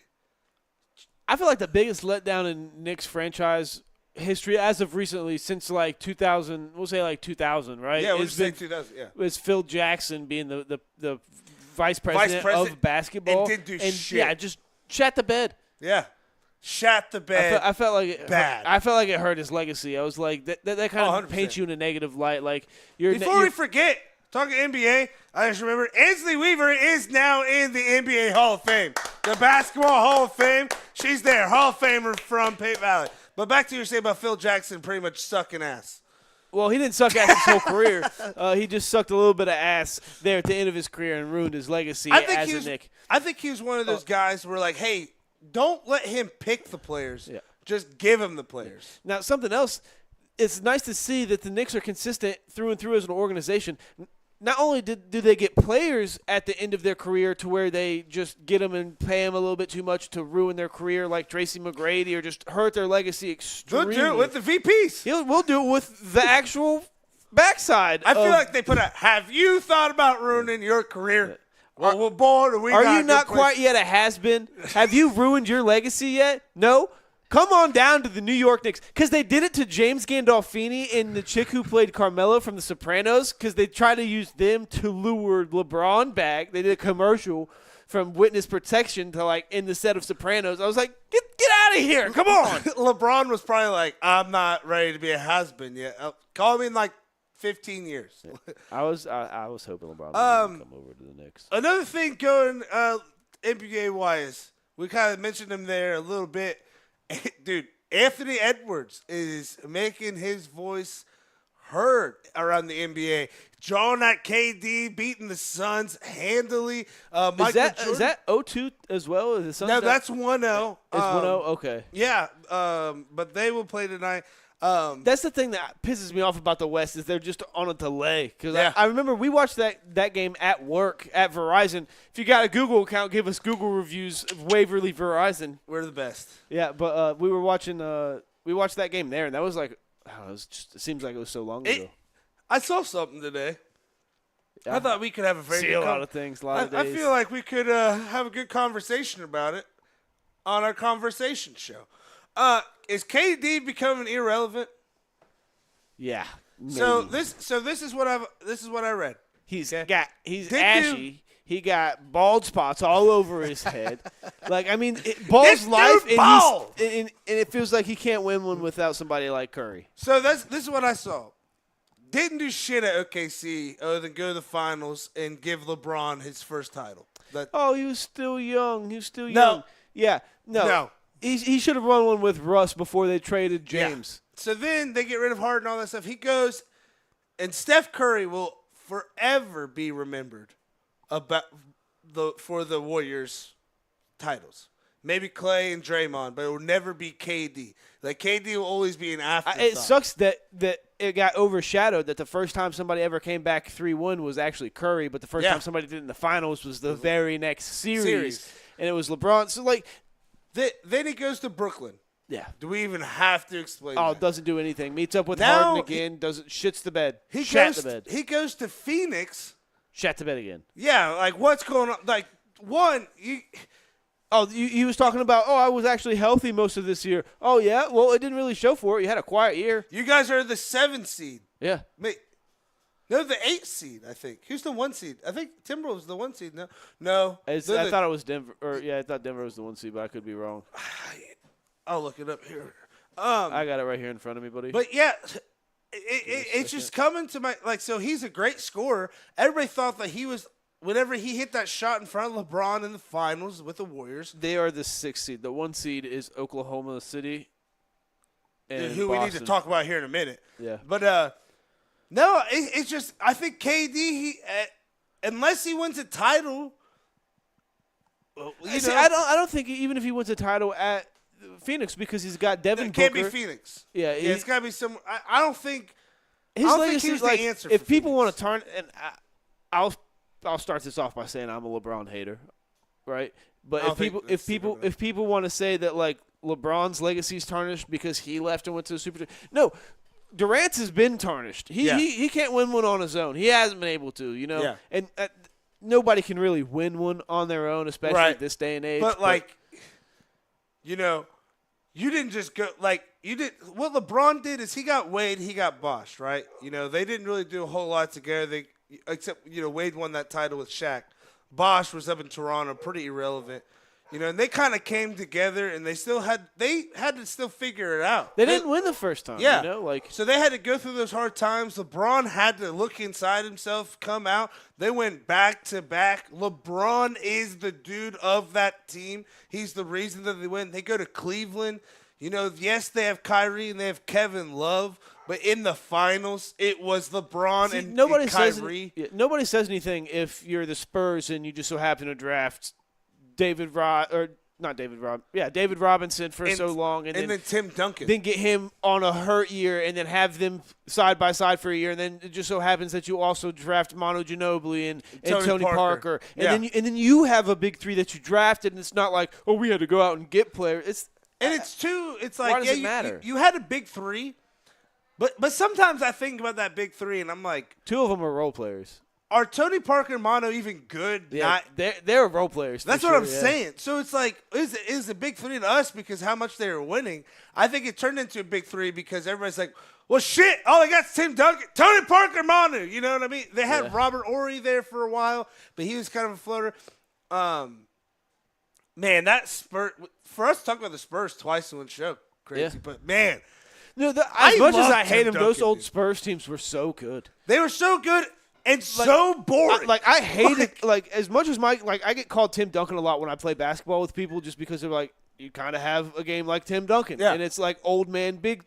I feel like the biggest letdown in Knicks franchise history as of recently, since like 2000. We'll say like 2000, right?
Yeah, we'll
It's
just say
been
2000. Yeah.
was Phil Jackson being the vice president of basketball
and didn't do shit.
Yeah, just shat the bed.
Yeah. Shat the bed.
I felt like it
bad.
I felt like it hurt his legacy. I was like, that kind of
100%.
paints you in a negative light. Like
Before we forget, talking NBA, I just remember Ansley Weaver is now in the NBA Hall of Fame. The Basketball Hall of Fame. She's there. Hall of Famer from Pate Valley. But back to your say about Phil Jackson pretty much sucking ass.
Well, he didn't suck ass his whole career. He just sucked a little bit of ass there at the end of his career and ruined his legacy as a Knick.
I think he was one of those guys where like, hey, don't let him pick the players.
Yeah.
Just give him the players.
Now, something else, it's nice to see that the Knicks are consistent through and through as an organization. Not only do they get players at the end of their career to where they just get them and pay them a little bit too much to ruin their career like Tracy McGrady or just hurt their legacy extremely.
We'll do it with the VPs.
We'll do it with the actual backside.
I feel like they put a, have you thought about ruining your career? Well, we're bored.
Are you not quite yet a has-been? Have you ruined your legacy yet? No? Come on down to the New York Knicks. Because they did it to James Gandolfini and the chick who played Carmelo from The Sopranos because they tried to use them to lure LeBron back. They did a commercial from Witness Protection to, like, in the set of Sopranos. I was like, get out of here. Come on.
LeBron was probably like, I'm not ready to be a has-been yet. Call me in, like, 15 years.
I was hoping LeBron would come over to the Knicks.
Another thing going NBA-wise, we kind of mentioned him there a little bit. Dude, Anthony Edwards is making his voice heard around the NBA. Drawing at KD, beating the Suns handily.
Is that 0-2 as well? Is the Suns
no, that's 1-0.
Is 1-0? Okay.
Yeah, but they will play tonight.
That's the thing that pisses me off about the West is they're just on a delay. Because
yeah.
I remember we watched that game at work at Verizon. If you got a Google account, give us Google reviews of Waverly Verizon.
We're the best.
Yeah, but we were watching. We watched that game there, and that was like, it seems like it was so long ago.
I saw something today.
Yeah.
I thought we could have a very
see
good
a lot of things, a lot of days.
I feel like we could have a good conversation about it on our conversation show. Is KD becoming irrelevant?
Yeah. Maybe.
So this is what I read.
He's ashy. He got bald spots all over his head. Like, I mean, ball's life, and it feels like he can't win one without somebody like Curry.
So this is what I saw. Didn't do shit at OKC other than go to the finals and give LeBron his first title.
He was still young. No. Yeah, no. He should have run one with Russ before they traded James.
Yeah. So then they get rid of Harden and all that stuff. He goes, and Steph Curry will forever be remembered for the Warriors titles. Maybe Clay and Draymond, but it will never be KD. Like, KD will always be an afterthought.
It sucks that it got overshadowed that the first time somebody ever came back 3-1 was actually Curry, but the first time somebody did it in the finals was the very next series. And it was LeBron. So, like,
then he goes to Brooklyn.
Yeah.
Do we even have to explain
that?
It
doesn't do anything. Meets up with Harden again. Shits the bed.
He goes to Phoenix.
Shat the bed again.
Yeah, like, what's going on? Like,
he was talking about, I was actually healthy most of this year. Oh, yeah? Well, it didn't really show for it. You had a quiet year.
You guys are the 7th seed.
Yeah.
No, the 8th seed, I think. Who's the 1 seed? I think Timberwolves the 1 seed. No.
I thought it was Denver. I thought Denver was the 1 seed, but I could be wrong.
I'll look it up here.
I got it right here in front of me, buddy.
But, yeah, it's just coming to my – like, so he's a great scorer. Everybody thought that he was – whenever he hit that shot in front of LeBron in the finals with the Warriors.
They are the 6th seed. The 1 seed is Oklahoma City and
who
Boston.
We need to talk about here in a minute.
Yeah.
But, no, it's just – I think KD, unless he wins a title
I don't think even if he wins a title at Phoenix because he's got Devin Booker.
It can't be Phoenix.
Yeah,
it's got to be some – I don't think –
his legacy is like, the answer if people want to turn – and I'll start this off by saying I'm a LeBron hater, right? But if people want to say that like LeBron's legacy is tarnished because he left and went to the Super, no, Durant's has been tarnished. He can't win one on his own. He hasn't been able to,
Yeah.
And nobody can really win one on their own, especially at this day and age.
But like, you didn't just go like what LeBron did is he got Wade, he got Bosh, right? They didn't really do a whole lot together. Except Wade won that title with Shaq. Bosh was up in Toronto, pretty irrelevant. And they kind of came together, and they had to still figure it out.
They didn't win the first time.
Yeah.
So
they had to go through those hard times. LeBron had to look inside himself, come out. They went back to back. LeBron is the dude of that team. He's the reason that they win. They go to Cleveland. Yes, they have Kyrie and they have Kevin Love, but in the finals, it was LeBron and Kyrie.
Nobody says anything if you're the Spurs and you just so happen to draft David Robinson for so long, and
then Tim Duncan.
Then get him on a hurt year, and then have them side by side for a year, and then it just so happens that you also draft Manu Ginobili and Tony Parker. And then you have a big three that you drafted, and it's not like, oh, we had to go out and get players. It's like, why does it matter?
You had a big three, but sometimes I think about that big three, and I'm like,
two of them are role players.
Are Tony Parker and Manu even good?
Yeah, they're role players.
That's what I'm saying. So it's like, is a big three to us because how much they were winning? I think it turned into a big three because everybody's like, well, shit, all they got is Tim Duncan, Tony Parker, Manu. You know what I mean? They had Robert Horry there for a while, but he was kind of a floater. Man, that Spurs – for us to talk about the Spurs twice in one show, crazy. Yeah. But, man –
as much as I hate them, those old Spurs teams were so good.
They were so good. And so boring.
I hate it. As much as I get called Tim Duncan a lot when I play basketball with people just because they're like, you kind of have a game like Tim Duncan.
Yeah.
And it's like old man, big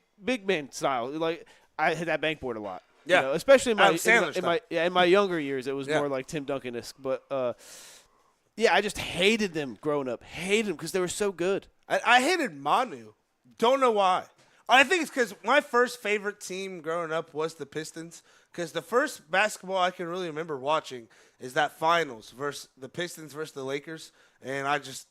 man style. Like, I hit that bankboard a lot.
Yeah.
Especially in my younger years, it was more like Tim Duncan-esque. But, I just hated them growing up. Hated them because they were so good.
I hated Manu. Don't know why. I think it's because my first favorite team growing up was the Pistons. Because the first basketball I can really remember watching is that finals versus the Pistons versus the Lakers, and I just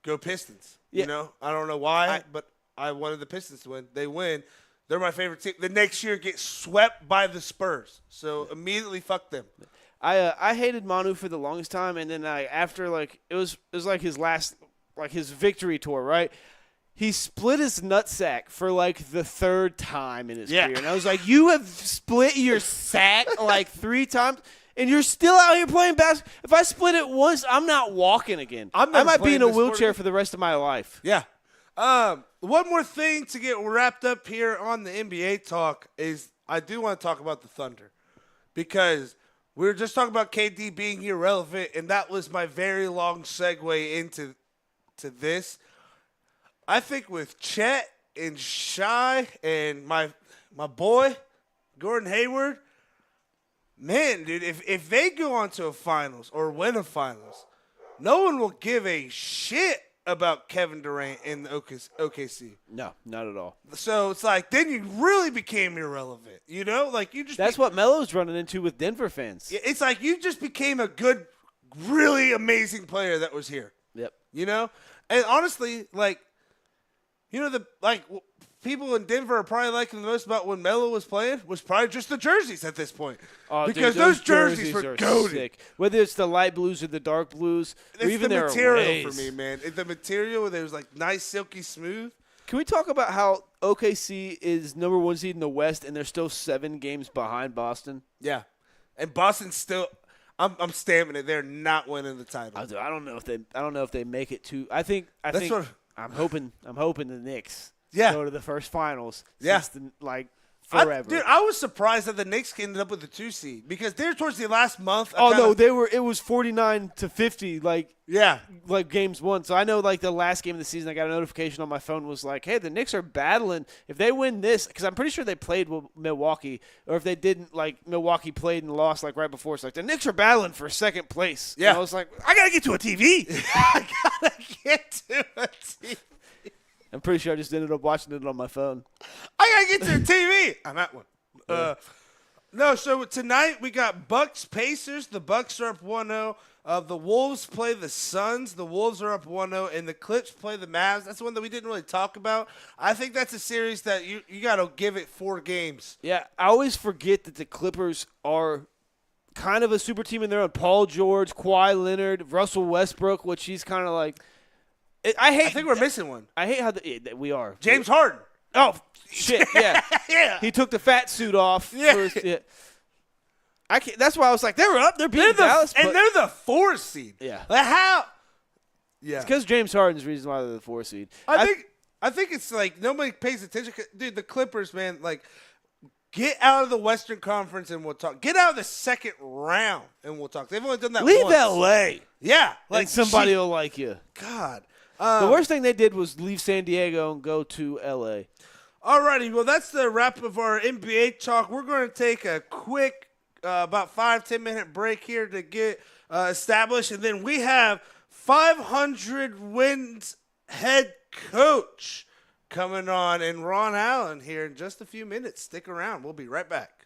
go Pistons.
Yeah.
I don't know why, but I wanted the Pistons to win. They win. They're my favorite team. The next year get swept by the Spurs, so immediately fuck them.
I hated Manu for the longest time, and then after it was like his last his victory tour, right? He split his nutsack for the third time in his career. And I was like, you have split your sack 3 times, and you're still out here playing basketball. If I split it once, I'm not walking again. I might be in a wheelchair for the rest of my life.
Yeah. One more thing to get wrapped up here on the NBA talk is I do want to talk about the Thunder. Because we were just talking about KD being irrelevant, and that was my very long segue into this. I think with Chet and Shai and my boy, Gordon Hayward, man, dude, if they go on to a finals or win a finals, no one will give a shit about Kevin Durant in the OKC.
No, not at all.
So it's like then you really became irrelevant, you just.
That's what Melo's running into with Denver fans.
It's like you just became a good, really amazing player that was here.
Yep.
And honestly, people in Denver are probably liking the most about when Melo was playing was probably just the jerseys at this point.
Oh,
because
dude,
those jerseys were goated.
Sick. Whether it's the light blues or the dark blues,
it's
or even
the
their
material
arrays.
for me, man. The material where there's nice, silky smooth.
Can we talk about how OKC is number 1 seed in the West and they're still 7 games behind Boston?
Yeah, and Boston's still. I'm stamping it. They're not winning the title.
I don't know if they make it to. I'm hoping the Knicks go to the first finals.
Yeah.
Since forever.
I was surprised that the Knicks ended up with the 2 seed because they're towards the last month.
It was 49-50.
Yeah.
Games won. So I know the last game of the season, I got a notification on my phone was hey, the Knicks are battling. If they win this, because I'm pretty sure they played with Milwaukee, or if they didn't, Milwaukee played and lost right before. It's the Knicks are battling for second place.
Yeah.
And I was like, I got to get to a TV.
I got to get to a TV.
I'm pretty sure I just ended up watching it on my phone.
I got to get to the TV on that one. No, so tonight we got Bucks-Pacers. The Bucks are up 1-0. The Wolves play the Suns. The Wolves are up 1-0. And the Clips play the Mavs. That's the one that we didn't really talk about. I think that's a series that you got to give it 4 games.
Yeah, I always forget that the Clippers are kind of a super team in their own. Paul George, Kawhi Leonard, Russell Westbrook, which he's kind of I think
we're missing one.
I hate how we are.
James Harden.
Oh shit! Yeah,
Yeah.
he took the fat suit off.
Yeah.
First, yeah. I can't, that's why I was like, they were up. They're beating Dallas,
and
but
they're the 4 seed.
Yeah.
Like how? Yeah.
because James Harden's the reason why they're the 4 seed.
I think it's like nobody pays attention. Dude, the Clippers, man, like get out of the Western Conference and we'll talk. Get out of the second round and we'll talk. They've only done that
leave
once.
L.A.
Yeah.
Like somebody will like you.
God.
The worst thing they did was leave San Diego and go to L.A.
Alrighty, well, that's the wrap of our NBA talk. We're going to take a quick, about 5-10 minute break here to get established, and then we have 500 wins head coach coming on, and Ron Allen here in just a few minutes. Stick around. We'll be right back.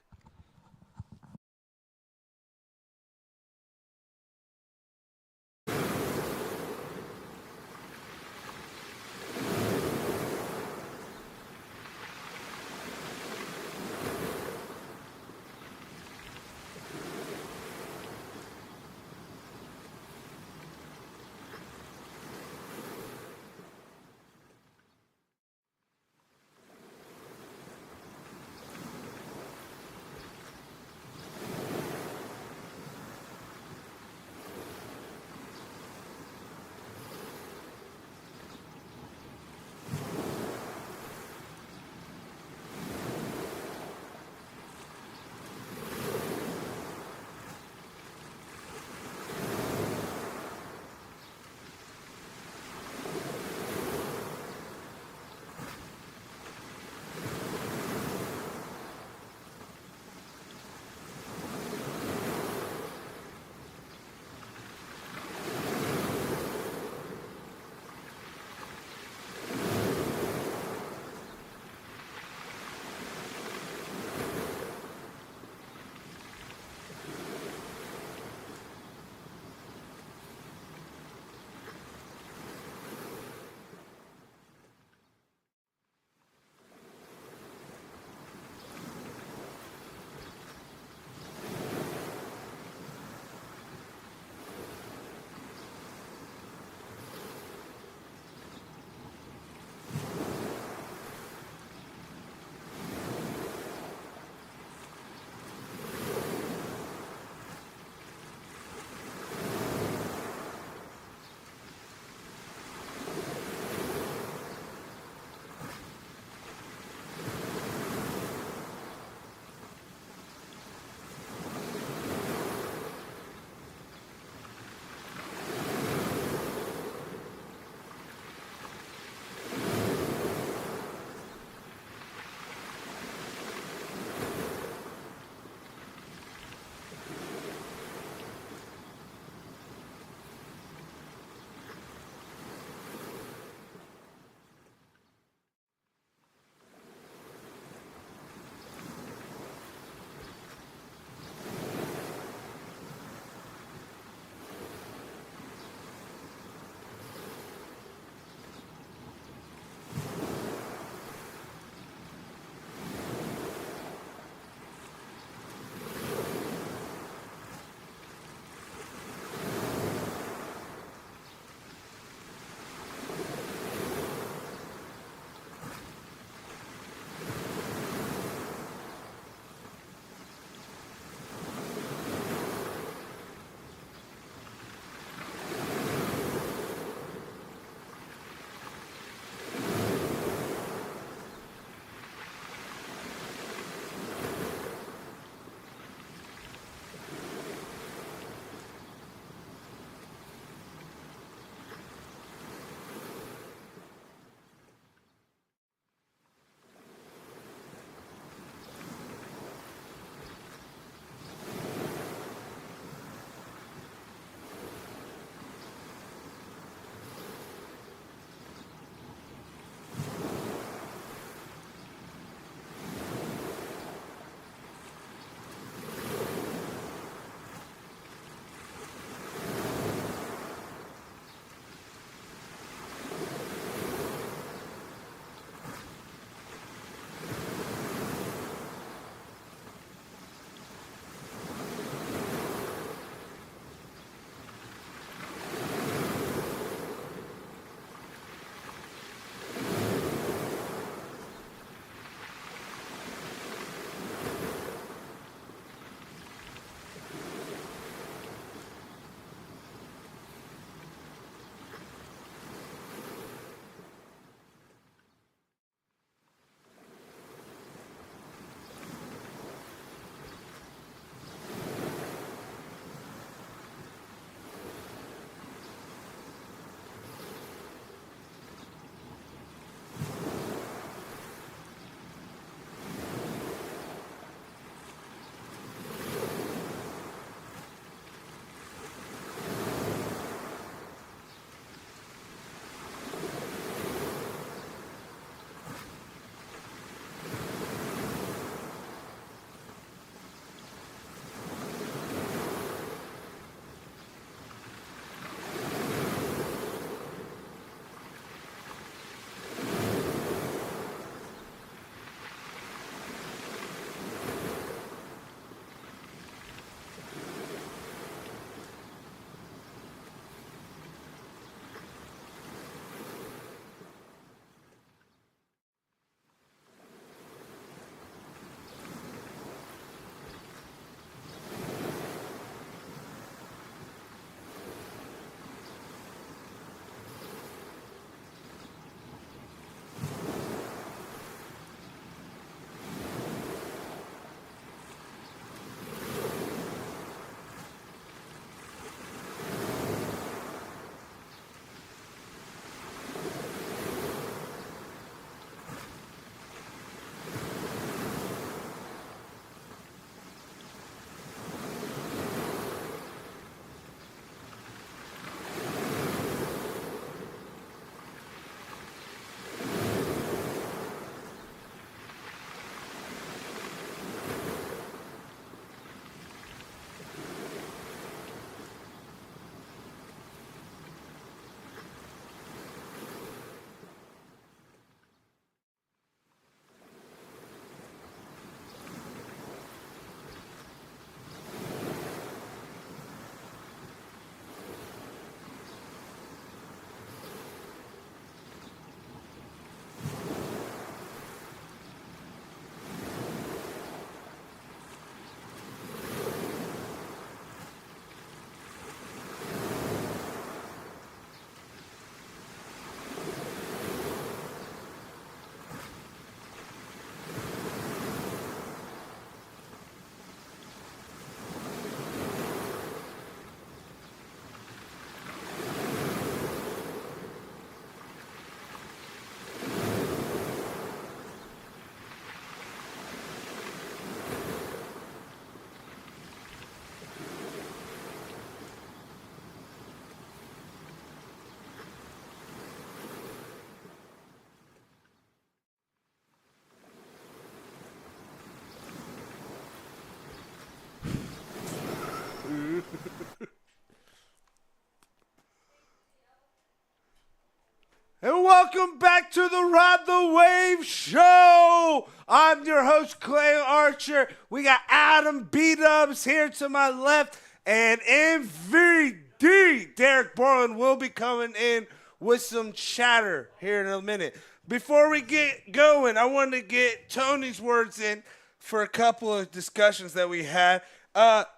And welcome back to the Ride the Wave Show. I'm your host, Clay Archer. We got Adam B-Dubs here to my left. And MVD, Derek Borland, will be coming in with some chatter here in a minute. Before we get going, I wanted to get Tony's words in for a couple of discussions that we had.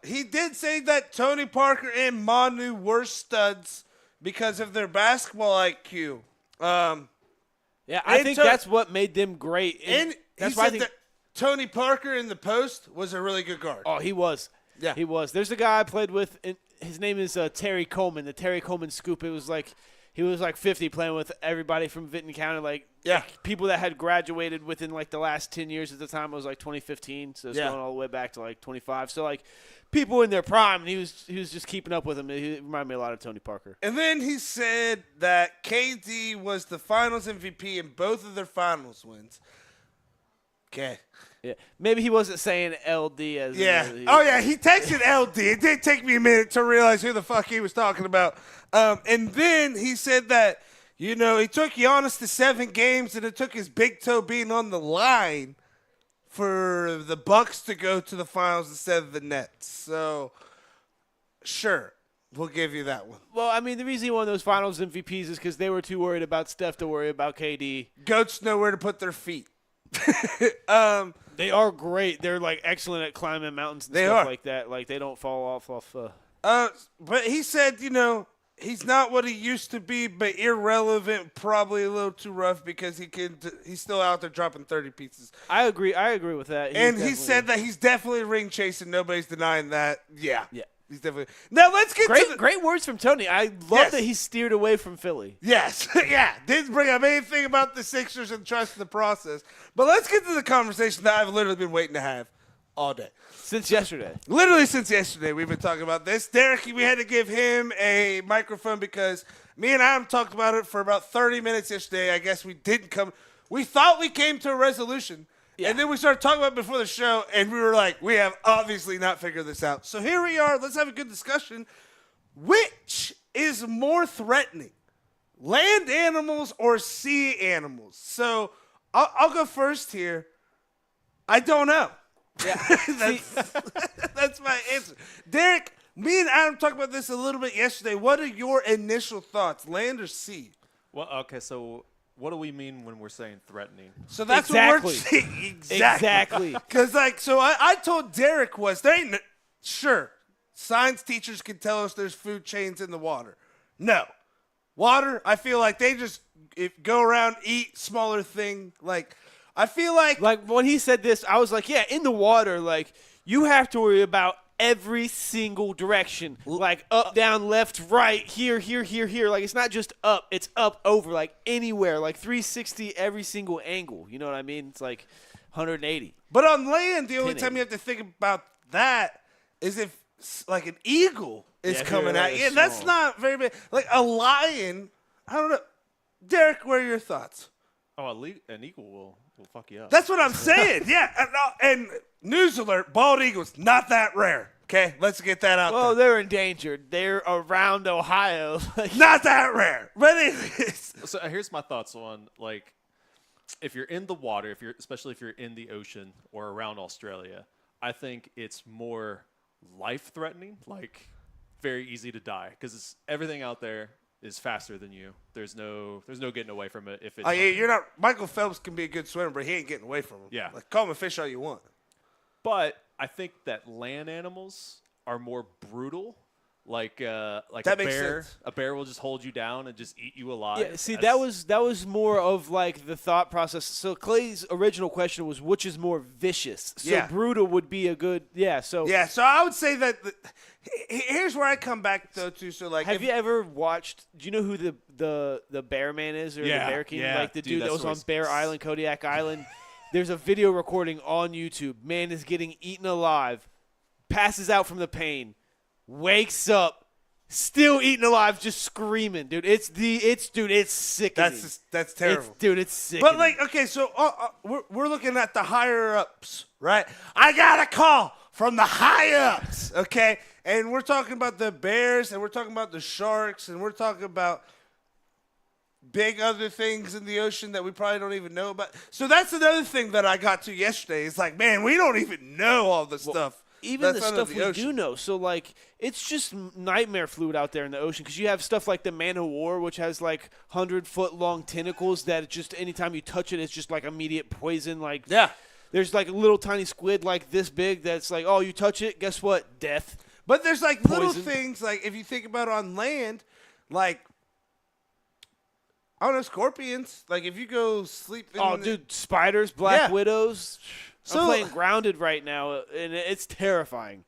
He did say that Tony Parker and Manu were studs because of their basketball IQ.
Yeah, I think that's what made them great.
And
that's
he
why
said that Tony Parker in the post was a really good guard.
Oh, he was.
Yeah.
He was. There's a guy I played with, and his name is Terry Coleman, the Terry Coleman Scoop. It was like he was like 50 playing with everybody from Vinton County, like people that had graduated within like the last 10 years at the time. It was like 2015, so it's going all the way back to like 25. So like people in their prime, and he was just keeping up with them. He reminded me a lot of Tony Parker.
And then he said that KD was the Finals MVP in both of their Finals wins. Okay.
Yeah, maybe he wasn't saying LD as
he texted LD. It did take me a minute to realize who the fuck he was talking about. And then he said that, he took Giannis to 7 games, and it took his big toe being on the line for the Bucks to go to the finals instead of the Nets. So, sure, we'll give you that one.
Well, I mean, the reason he won those finals MVPs is because they were too worried about Steph to worry about KD.
Goats know where to put their feet.
They are great. They're like excellent at climbing mountains and stuff like that. Like they don't fall off.
But he said, he's not what he used to be, but irrelevant, probably a little too rough because he's still out there dropping 30 pieces.
I agree with that.
He said that he's definitely ring chasing. Nobody's denying that. Yeah. He's definitely. Now let's get
great words from Tony. I love that he steered away from Philly.
Yes. Didn't bring up anything about the Sixers and trust the process. But let's get to the conversation that I've literally been waiting to have all day.
Since yesterday.
Literally since yesterday, we've been talking about this. Derek, we had to give him a microphone because me and Adam talked about it for about 30 minutes yesterday. I guess we didn't come. We thought we came to a resolution. Yeah. And then we started talking about it before the show, and we were like, we have obviously not figured this out. So here we are. Let's have a good discussion. Which is more threatening, land animals or sea animals? So I'll go first here. I don't know. Yeah. That's my answer. Derek, me and Adam talked about this a little bit yesterday. What are your initial thoughts, land or sea?
Well, okay, so what do we mean when we're saying threatening?
So that's what we're saying. Exactly. Because, I told Derek sure, science teachers can tell us there's food chains in the water. No. Water, I feel like they just go around, eat smaller thing. I feel like
when he said this, I was like, yeah, in the water, you have to worry about every single direction, up, down, left, right, here. It's not just up, it's up, over, anywhere, 360 every single angle. You know what I mean? It's 180.
But on land, the only time you have to think about that is if an eagle is coming at you. And that's not very big. A lion, I don't know. Derek, what are your thoughts?
Oh, an eagle will fuck you up.
That's what I'm saying. Yeah. And news alert, bald eagles, not that rare. Okay, let's get that out there.
Well, they're endangered. They're around Ohio.
Not that rare. But it is.
So here's my thoughts on, if you're in the water, especially if you're in the ocean or around Australia, I think it's more life-threatening, very easy to die because everything out there is faster than you. There's no getting away from it if it's.
You're not. Michael Phelps can be a good swimmer, but he ain't getting away from him.
Yeah.
Call him a fish all you want.
But I think that land animals are more brutal. Like a
that makes
bear.
Sense.
A bear will just hold you down and just eat you alive.
Yeah, see, that was more of the thought process. So Clay's original question was, which is more vicious? So brutal would be a good So
I would say that. Here's where I come back though too. So
have you ever watched? Do you know who the Bear Man is or the Bear King?
Yeah,
The dude that was on Bear Island, Kodiak Island. There's a video recording on YouTube. Man is getting eaten alive, passes out from the pain, wakes up, still eaten alive, just screaming, dude. It's sickening.
That's terrible,
it's sickening.
But okay, so we're looking at the higher ups, right? I got a call from the high ups, okay, and we're talking about the bears, and we're talking about the sharks, and we're talking about big other things in the ocean that we probably don't even know about. So that's another thing that I got to yesterday. It's like, man, we don't even know all the stuff.
Even
that's
the
under
stuff we do know. So, like, it's just nightmare fluid out there in the ocean because you have stuff like the Man of War, which has, like, 100-foot-long tentacles that just anytime you touch it, it's just, like, immediate poison. Like,
Yeah.
there's, like, a little tiny squid like this big that's like, oh, you touch it, guess what? Death.
But there's, like, little
Poison.
things, like, if you think about on land, like, I don't know, scorpions. Like, if you go sleep in
Oh, dude, spiders, black
Yeah.
widows.
So-
I'm playing Grounded right now, and it's terrifying.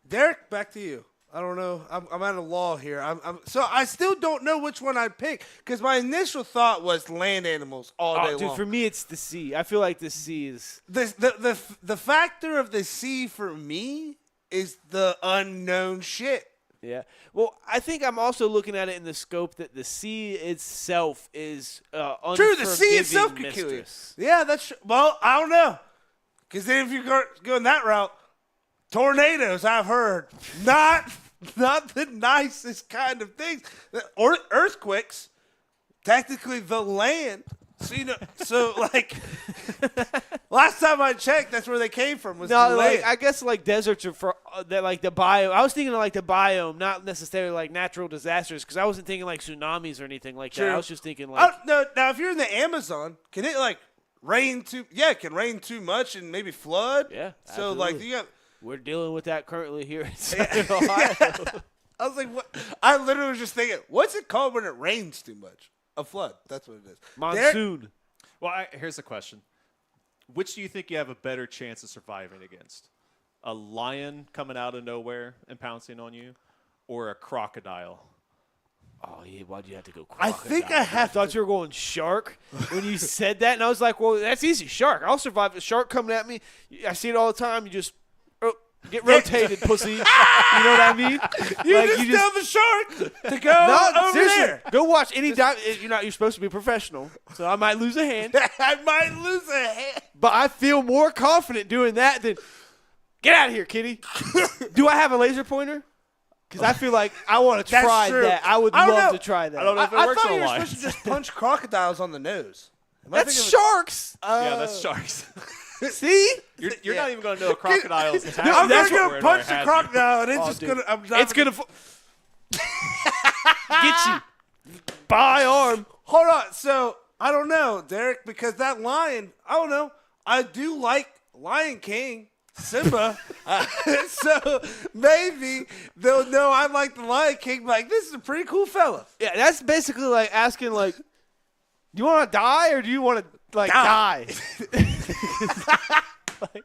Derek, back to you. I don't know. I'm at a law here. So I still don't know which one I'd pick because my initial thought was land animals all day
Oh, dude,
long.
for me, it's the sea. I feel like the sea is.
The factor of the sea for me is the unknown shit.
Yeah. Well, I think I'm also looking at it in the scope that the sea itself is
True, the sea itself could kill you. Yeah, that's true. Well, I don't know. Because then if you're going that route, tornadoes, I've heard, not the nicest kind of things. Or earthquakes, technically the land. So like last time I checked, that's where they came from. Was the
No, like
land.
I guess like deserts are for that, like the biome. I was thinking of like the biome, not necessarily like natural disasters, because I wasn't thinking like tsunamis or anything like that.
True.
I was just thinking like,
No, now if you're in the Amazon, can it like rain too? Yeah, it can rain too much and maybe flood.
Yeah,
So like
absolutely.
you got.
we're dealing with that currently here in Southern Ohio.
I was like, what? I literally was just thinking, what's it called when it rains too much? A flood. That's what it is. Derek?
Monsoon.
Well, here's the question. Which do you think you have a better chance of surviving against? A lion coming out of nowhere and pouncing on you, or a crocodile?
Oh yeah, why'd you have to go?
I think
crocodile?
I have
I thought you were going shark when you said that, and I was like, well, that's easy. Shark. I'll survive a shark coming at me. I see it all the time. You just get rotated, pussy. You know what I mean?
You tell the shark to go
No,
over
seriously,
there.
go watch any dive. You're supposed to be a professional, so I might lose a hand.
I might lose a hand.
But I feel more confident doing that than get out of here, kitty. Do I have a laser pointer? Because I feel like I want to
That's
try
true.
that. I would
I don't
love
know.
to try that.
I don't know if it
I
works
thought
on
you were
lions.
supposed to just punch crocodiles on the nose. Am I
That's
thinking of-
sharks.
Yeah, that's sharks.
See?
You're not even going to know a crocodile's attack.
I'm
that's
gonna
what-
go
where
punch
it
the
has
crocodile, and it's
Oh,
just
dude.
gonna. I'm not
It's gonna get you by arm.
Hold on. So I don't know, Derek, because that lion. I don't know. I do like Lion King, Simba. So maybe they'll know I like the Lion King. Like, this is a pretty cool fella.
Yeah, that's basically like asking, like, do you want to die or do you want to like die? Like,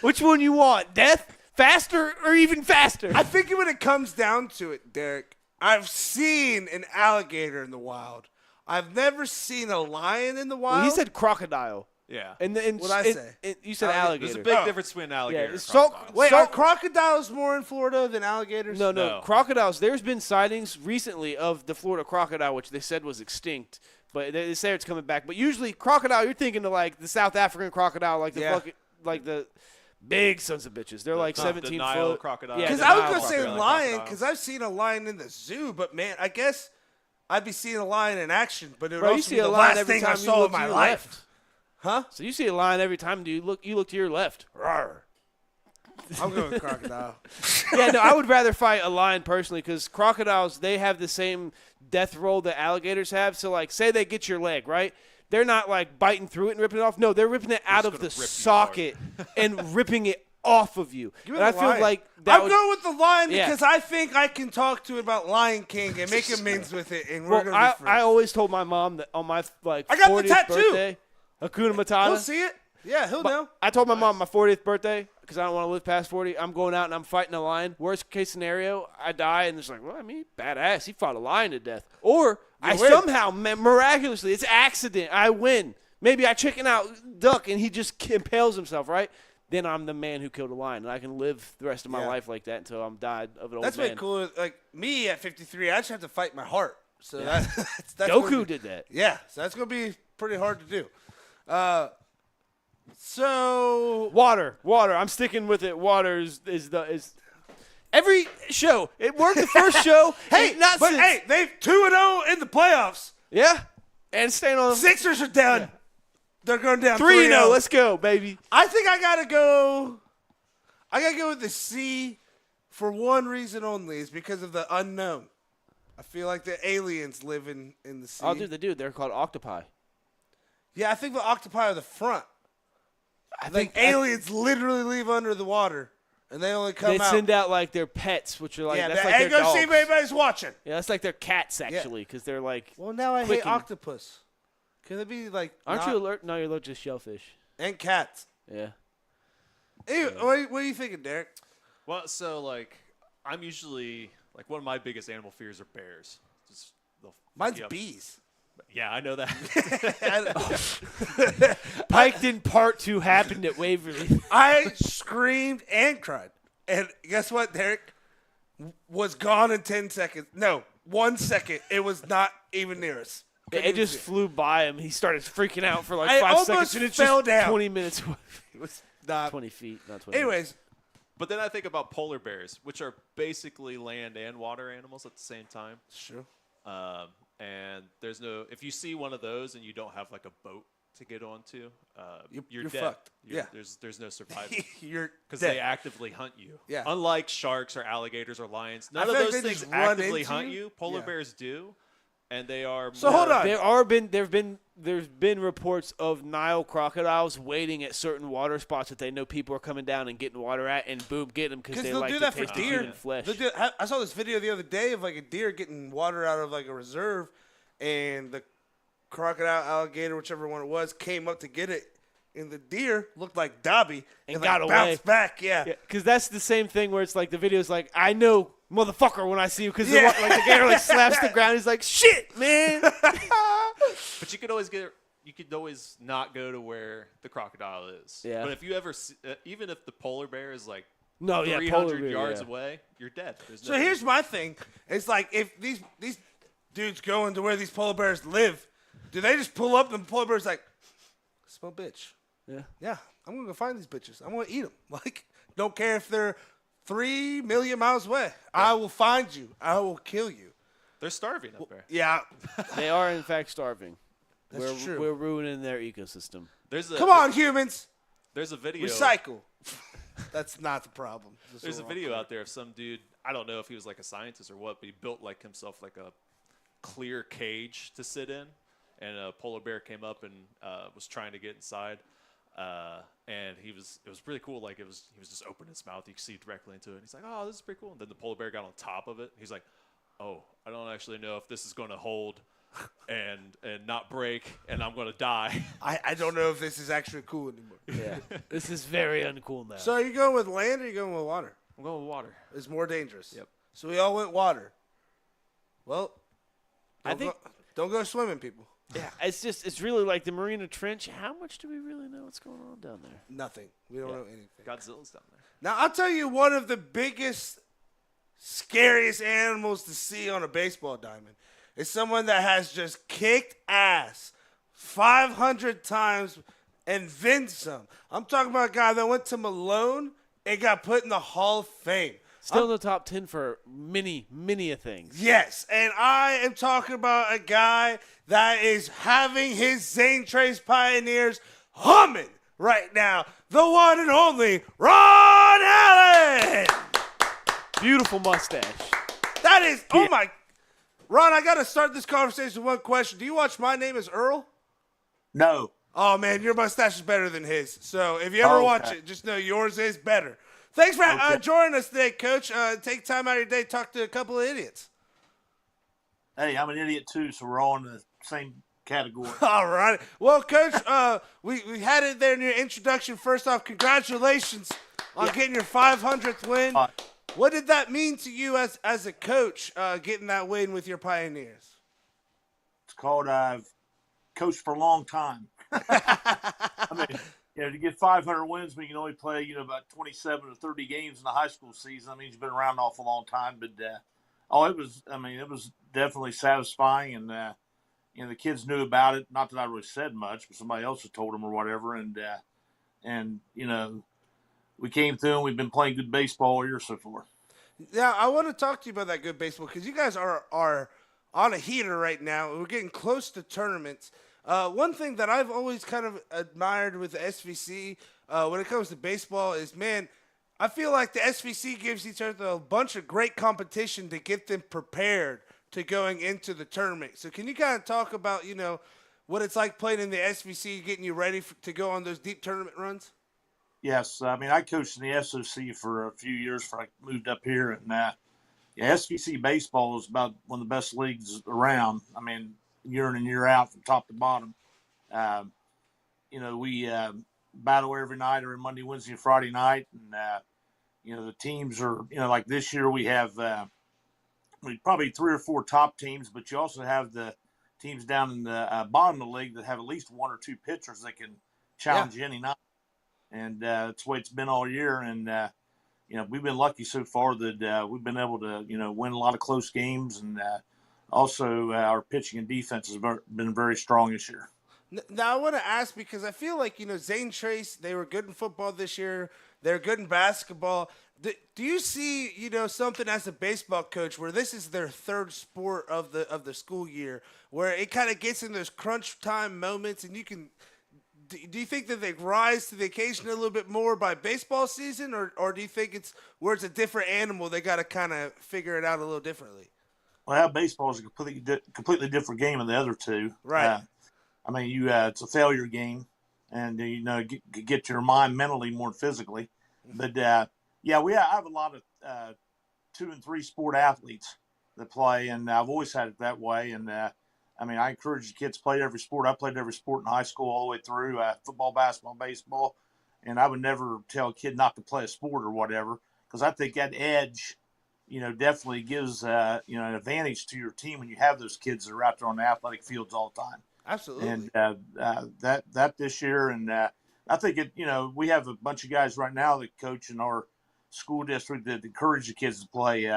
which one you want? Death, faster, or even faster?
I think when it comes down to it, Derek, I've seen an alligator in the wild. I've never seen a lion in the wild.
Well, he said crocodile.
Yeah.
And
What'd I say?
You said
There's a
alligator.
There's a big
Oh.
difference between an alligator
Yeah,
and
so-
crocodile.
Wait,
So-
are crocodiles more in Florida than alligators?
No,
No.
crocodiles. There's been sightings recently of the Florida crocodile, which they said was extinct, but they say it's coming back. But usually, crocodile, you're thinking of like the South African crocodile, like the
Yeah.
fucking, like the big sons of bitches. They're like
The
17
Nile
foot.
crocodile.
Yeah,
Because
the
I was
Nile
going to say
crocodile.
lion,
Crocodiles.
because I've seen a lion in the zoo, but man, I guess I'd be seeing a lion in action, but it would
Bro, you
also
see
be
a
the
lion
last
every
thing I
time you
saw
look
in
to
my
your
life.
left.
Huh?
So you see a lion every time you look to your left. Rawr.
I'm going with crocodile.
Yeah, no, I would rather fight a lion personally because crocodiles, they have the same death roll that alligators have. So, like, say they get your leg, right? They're not, like, biting through it and ripping it off. No, they're ripping it out of the
gonna rip you
socket and ripping it off of you.
Give me
And I
the
feel
lion.
like that
I'm
would,
going with the lion
Yeah.
because I think I can talk to it about Lion King and make amends with it, and we're
well,
going to be friends.
I always told my mom that on my, like,
I got the
40th
tattoo.
birthday, Hakuna Matata.
He'll see it. Yeah, he'll know.
I told my mom my 40th birthday because I don't want to live past 40. I'm going out and I'm fighting a lion. Worst case scenario, I die and it's like, well, I mean, badass. He fought a lion to death. Or I
win.
somehow, miraculously, it's accident. I win. Maybe I chicken out, duck, and he just impales himself, right? Then I'm the man who killed a lion, and I can live the rest of my
Yeah.
life like that until I'm died of an old
That's
man.
way cool. Like, me at 53, I just have to fight my heart. So that's
Goku
gonna be-
did that.
Yeah, so that's going to be pretty hard to do. So
Water. I'm sticking with it. Water is every show. It worked the first show.
hey,
not
but
since.
hey, they've 2-0 in the playoffs.
Yeah. And staying on
Sixers are down. Yeah. They're going down
3-0. Let's go, baby.
I think I gotta go with the C for one reason only, is because of the unknown. I feel like the aliens live in the sea.
Oh, dude, they do. They're called octopi.
Yeah, I think the octopi are the front. I think aliens literally live under the water, and they only come out.
They send out like their pets, which are like that's like
hey,
their
go
dogs.
see if anybody's watching.
Yeah, that's like their cats actually, because they're like.
Well, now I hate octopus. Can it be like?
Aren't you allergic? No, you're allergic to shellfish.
And cats.
Yeah.
Anyway, what are you thinking, Derek?
Well, so like I'm usually like one of my biggest animal fears are bears.
Mine's bees.
Yeah, I know that.
Piketon Part 2 happened at Waverly.
I screamed and cried. And guess what, Derek? Was gone in 10 seconds. No, 1 second. It was not even near us.
It just flew by him. He started freaking out for like 5 seconds. And it
fell
just
down.
20 minutes away.
It was not
20 feet, not 20
Anyways.
But then I think about polar bears, which are basically land and water animals at the same time.
Sure.
And there's no, if you see one of those and you don't have like a boat to get onto, you're dead.
Fucked.
There's no surviving.
Because
they actively hunt you.
Yeah.
Unlike sharks or alligators or lions, none of
feel like
those
they
things
just run
actively
into
hunt
you.
you. Polar bears do, and they are.
So hold on.
There's been reports of Nile crocodiles waiting at certain water spots that they know people are coming down and getting water at, and boom, get them because they
they'll
like
do
to
that for
taste the
deer.
human flesh.
I saw this video the other day of like a deer getting water out of like a reserve, and the crocodile, alligator, whichever one it was, came up to get it, and the deer looked like Dobby
and
got
away.
Bounced back. Yeah,
because that's the same thing where it's like the video's like, I know motherfucker when I see you, because like the gator like slaps the ground. He's like, shit, man.
But you could always not go to where the crocodile is.
Yeah.
But if you ever see, even if the polar bear is like
300
polar yards away, you're dead.
So here's my thing. It's like if these dudes go into where these polar bears live, do they just pull up and the polar bear's like, smell bitch. Yeah, I'm going to go find these bitches. I'm going to eat them. Like, don't care if they're 3 million miles away. Yeah. I will find you. I will kill you.
They're starving up there.
Yeah.
They are, in fact, starving.
That's true.
We're ruining their ecosystem.
Come on, humans.
There's a video.
Recycle. That's not the problem.
There's a video out there of some dude. I don't know if he was like a scientist or what, but he built like himself like a clear cage to sit in, and a polar bear came up and was trying to get inside. And it was really cool. Like he was just opening his mouth. You could see directly into it. And he's like, oh, this is pretty cool. And then the polar bear got on top of it. He's like, oh, I don't actually know if this is going to hold and not break, and I'm going to die.
I don't know if this is actually cool anymore.
Yeah. This is very uncool now.
So are you going with land or are you going with water?
I'm going with water.
It's more dangerous.
Yep.
So we all went water. Well,
don't
go swimming, people.
Yeah, it's really like the Marina Trench. How much do we really know what's going on down there?
Nothing. We don't know anything.
Godzilla's down there.
Now, I'll tell you one of the biggest, scariest animals to see on a baseball diamond is someone that has just kicked ass 500 times and then some. I'm talking about a guy that went to Malone and got put in the Hall of Fame.
Still in the top 10 for many a things.
Yes, and I am talking about a guy that is having his Zane Trace Pioneers humming right now. The one and only Ron Allen.
Beautiful mustache.
That is, oh my. Ron, I got to start this conversation with one question. Do you watch My Name is Earl?
No.
Oh, man, your mustache is better than his. So if you ever watch it, just know yours is better. Thanks for joining us today, Coach. Take time out of your day to talk to a couple of idiots.
Hey, I'm an idiot too, so we're all in the same category.
All right. Well, Coach, we had it there in your introduction. First off, congratulations on getting your 500th win. What did that mean to you as a coach, getting that win with your Pioneers?
It's called I've coached for a long time. I mean, to get 500 wins, when you can only play, about 27 or 30 games in the high school season. I mean, you've been around an awful long time. But, it was definitely satisfying. And, the kids knew about it. Not that I really said much, but somebody else had told them or whatever. And we came through and we've been playing good baseball all year so far.
Yeah, I want to talk to you about that good baseball because you guys are on a heater right now. We're getting close to tournaments. One thing that I've always kind of admired with the SVC when it comes to baseball is, man, I feel like the SVC gives each other a bunch of great competition to get them prepared to going into the tournament. So can you kind of talk about, what it's like playing in the SVC, getting you ready to go on those deep tournament runs?
Yes, I mean I coached in the SOC for a few years before I moved up here, and SVC baseball is about one of the best leagues around. I mean, year in and year out from top to bottom. Uh, we battle every night, every Monday, Wednesday, and Friday night, and the teams are, like this year we have probably 3 or 4 top teams, but you also have the teams down in the bottom of the league that have at least 1 or 2 pitchers that can challenge you any night. And that's the way it's been all year. And, we've been lucky so far that we've been able to, win a lot of close games. And also our pitching and defense has been very strong this year.
Now, I want to ask because I feel like, Zane Trace, they were good in football this year. They're good in basketball. Do you see, something as a baseball coach where this is their third sport of the school year, where it kind of gets in those crunch time moments and you can – do you think that they rise to the occasion a little bit more by baseball season, or do you think it's where it's a different animal, they got to kind of figure it out a little differently?
Well, baseball is a completely different game than the other two.
Right.
It's a failure game, and get your mind mentally more than physically. But I have a lot of 2 and 3 sport athletes that play, and I've always had it that way. And I encourage the kids to play every sport. I played every sport in high school all the way through, football, basketball, baseball. And I would never tell a kid not to play a sport or whatever, because I think that edge, definitely gives, an advantage to your team when you have those kids that are out there on the athletic fields all the time.
Absolutely.
And that this year, and I think we have a bunch of guys right now that coach in our school district that encourage the kids to play,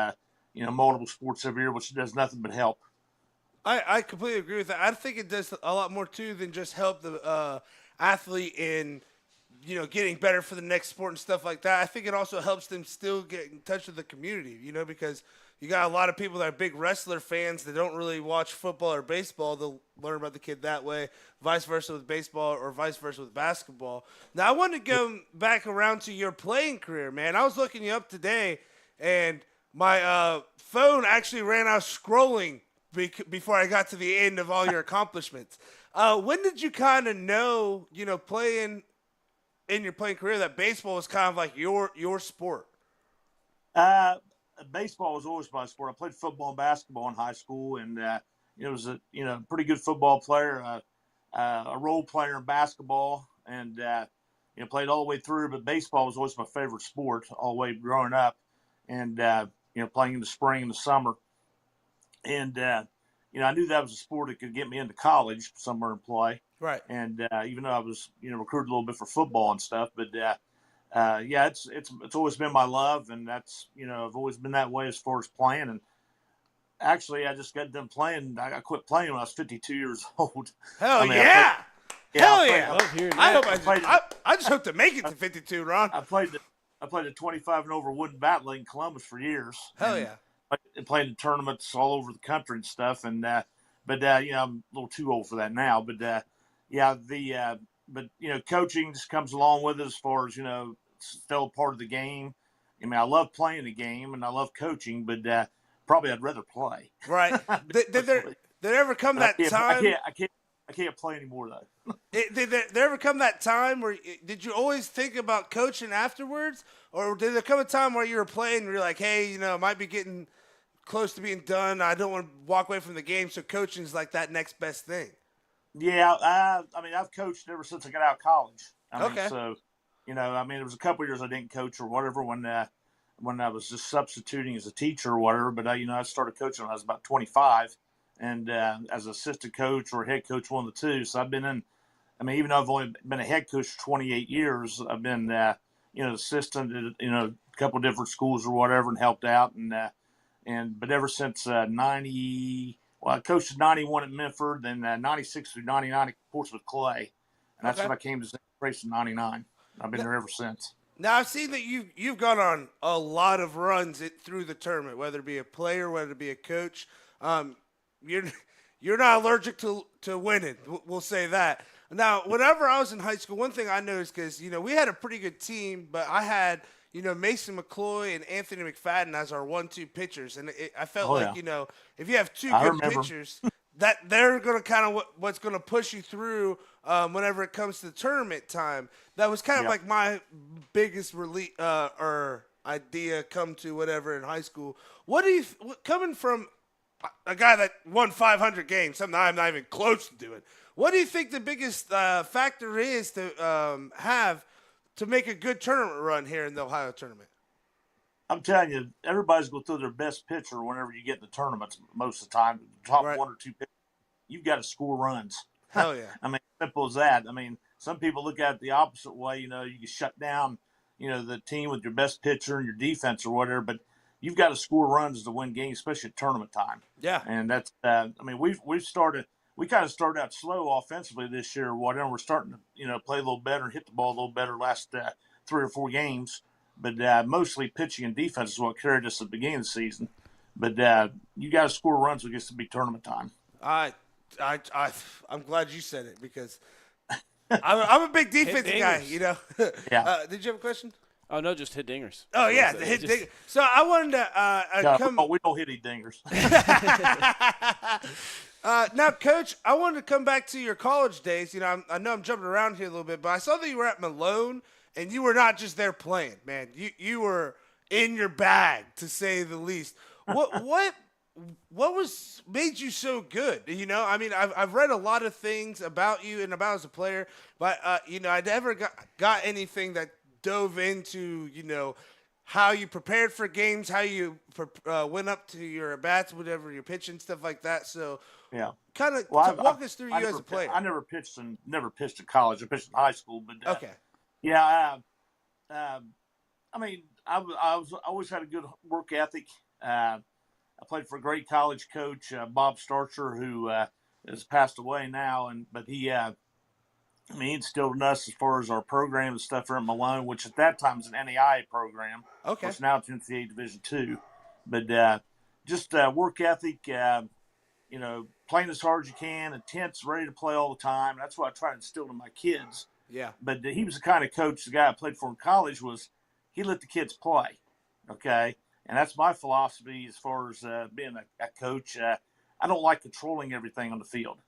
multiple sports every year, which does nothing but help.
I completely agree with that. I think it does a lot more, too, than just help the athlete in, getting better for the next sport and stuff like that. I think it also helps them still get in touch with the community, because you got a lot of people that are big wrestler fans that don't really watch football or baseball. They'll learn about the kid that way, vice versa with baseball or vice versa with basketball. Now, I want to go back around to your playing career, man. I was looking you up today, and my phone actually ran out scrolling before I got to the end of all your accomplishments. When did you kind of know, playing in your playing career, that baseball was kind of like your sport?
Baseball was always my sport. I played football and basketball in high school, and was a pretty good football player, a role player in basketball, and played all the way through. But baseball was always my favorite sport all the way growing up, and playing in the spring and the summer. And, I knew that was a sport that could get me into college somewhere and play.
Right.
And even though I was, recruited a little bit for football and stuff, but it's always been my love, and that's, I've always been that way as far as playing. And actually, I just got done playing. I quit playing when I was 52 years old.
Hell yeah. Hell yeah.
Love hearing that.
I just hope to make it to 52, Ron.
I played the 25 and over wooden bat league in Columbus for years.
Hell yeah.
I played in tournaments all over the country and stuff. And, I'm a little too old for that now, but, coaching just comes along with it as far as, it's still part of the game. I love playing the game and I love coaching, but, probably I'd rather play.
Right. Did there ever come that time?
I can't play anymore though.
Did there ever come that time where did you always think about coaching afterwards, or did there come a time where you were playing and you're like, hey, I might be getting close to being done. I don't want to walk away from the game, so coaching is like that next best thing.
Yeah, I've coached ever since I got out of college.
Okay.
So, there was a couple of years I didn't coach or whatever when I was just substituting as a teacher or whatever. But I started coaching when I was about 25, and as an assistant coach or head coach, one of the two. So I've been in. Even though I've only been a head coach for 28 years, I've been assistant at a couple of different schools or whatever and helped out but ever since 90. Well, I coached 91 at Minford, then 96 through 99 at Portsmouth Clay. And that's when I came to St. Grace in 99. I've been there ever since.
Now, I've seen that you've gone on a lot of runs through the tournament, whether it be a player, whether it be a coach. you're not allergic to winning. We'll say that. Now, whenever I was in high school, one thing I noticed, because we had a pretty good team, but I had Mason McCloy and Anthony McFadden as our 1-2 pitchers, and I felt
Oh,
like
yeah.
if you have two
I
good
remember.
pitchers, that they're going to kind of what's going to push you through whenever it comes to the tournament time. That was kind of
Yeah.
like my biggest relief or idea come to whatever in high school. What do you coming from a guy that won 500 games, something I'm not even close to doing? What do you think the biggest factor is to have to make a good tournament run here in the Ohio tournament?
I'm telling you, everybody's going to throw their best pitcher whenever you get in the tournaments most of the time. The top
Right.
1 or 2 pitchers, you've got to score runs.
Hell yeah.
I mean, simple as that. I mean, some people look at it the opposite way. You can shut down, the team with your best pitcher and your defense or whatever, but you've got to score runs to win games, especially at tournament time.
Yeah.
And that's, we kind of started out slow offensively this year or whatever. We're starting to, play a little better, hit the ball a little better last 3 or 4 games. But mostly pitching and defense is what carried us at the beginning of the season. But you got to score runs when it gets to be tournament time.
I'm glad you said it because I'm a big defensive guy.
Yeah.
Did you have a question?
Oh no, just hit dingers.
Oh yeah, the hit dig. So I wanted to come.
We don't hit any dingers.
Now, Coach, I wanted to come back to your college days. I know I'm jumping around here a little bit, but I saw that you were at Malone, and you were not just there playing, man. You were in your bag, to say the least. What was made you so good? I mean, I've read a lot of things about you and about as a player, but I never got anything that dove into how you prepared for games, how you went up to your at-bats, whatever you're pitching, stuff like that. So,
Yeah.
kind of walk us through you as a player.
I never pitched in college. I pitched in high school, but
Okay.
yeah. I mean, I always had a good work ethic. I played for a great college coach, Bob Starcher, who has passed away now, but he instilled in us as far as our program and stuff here at Malone, which at that time was an NAIA program.
Okay.
Which now it's NCAA Division II. But just work ethic, playing as hard as you can, intense, ready to play all the time. That's what I try to instill in my kids.
Yeah.
But he was the kind of coach, the guy I played for in college, was he let the kids play, okay? And that's my philosophy as far as being a coach. I don't like controlling everything on the field.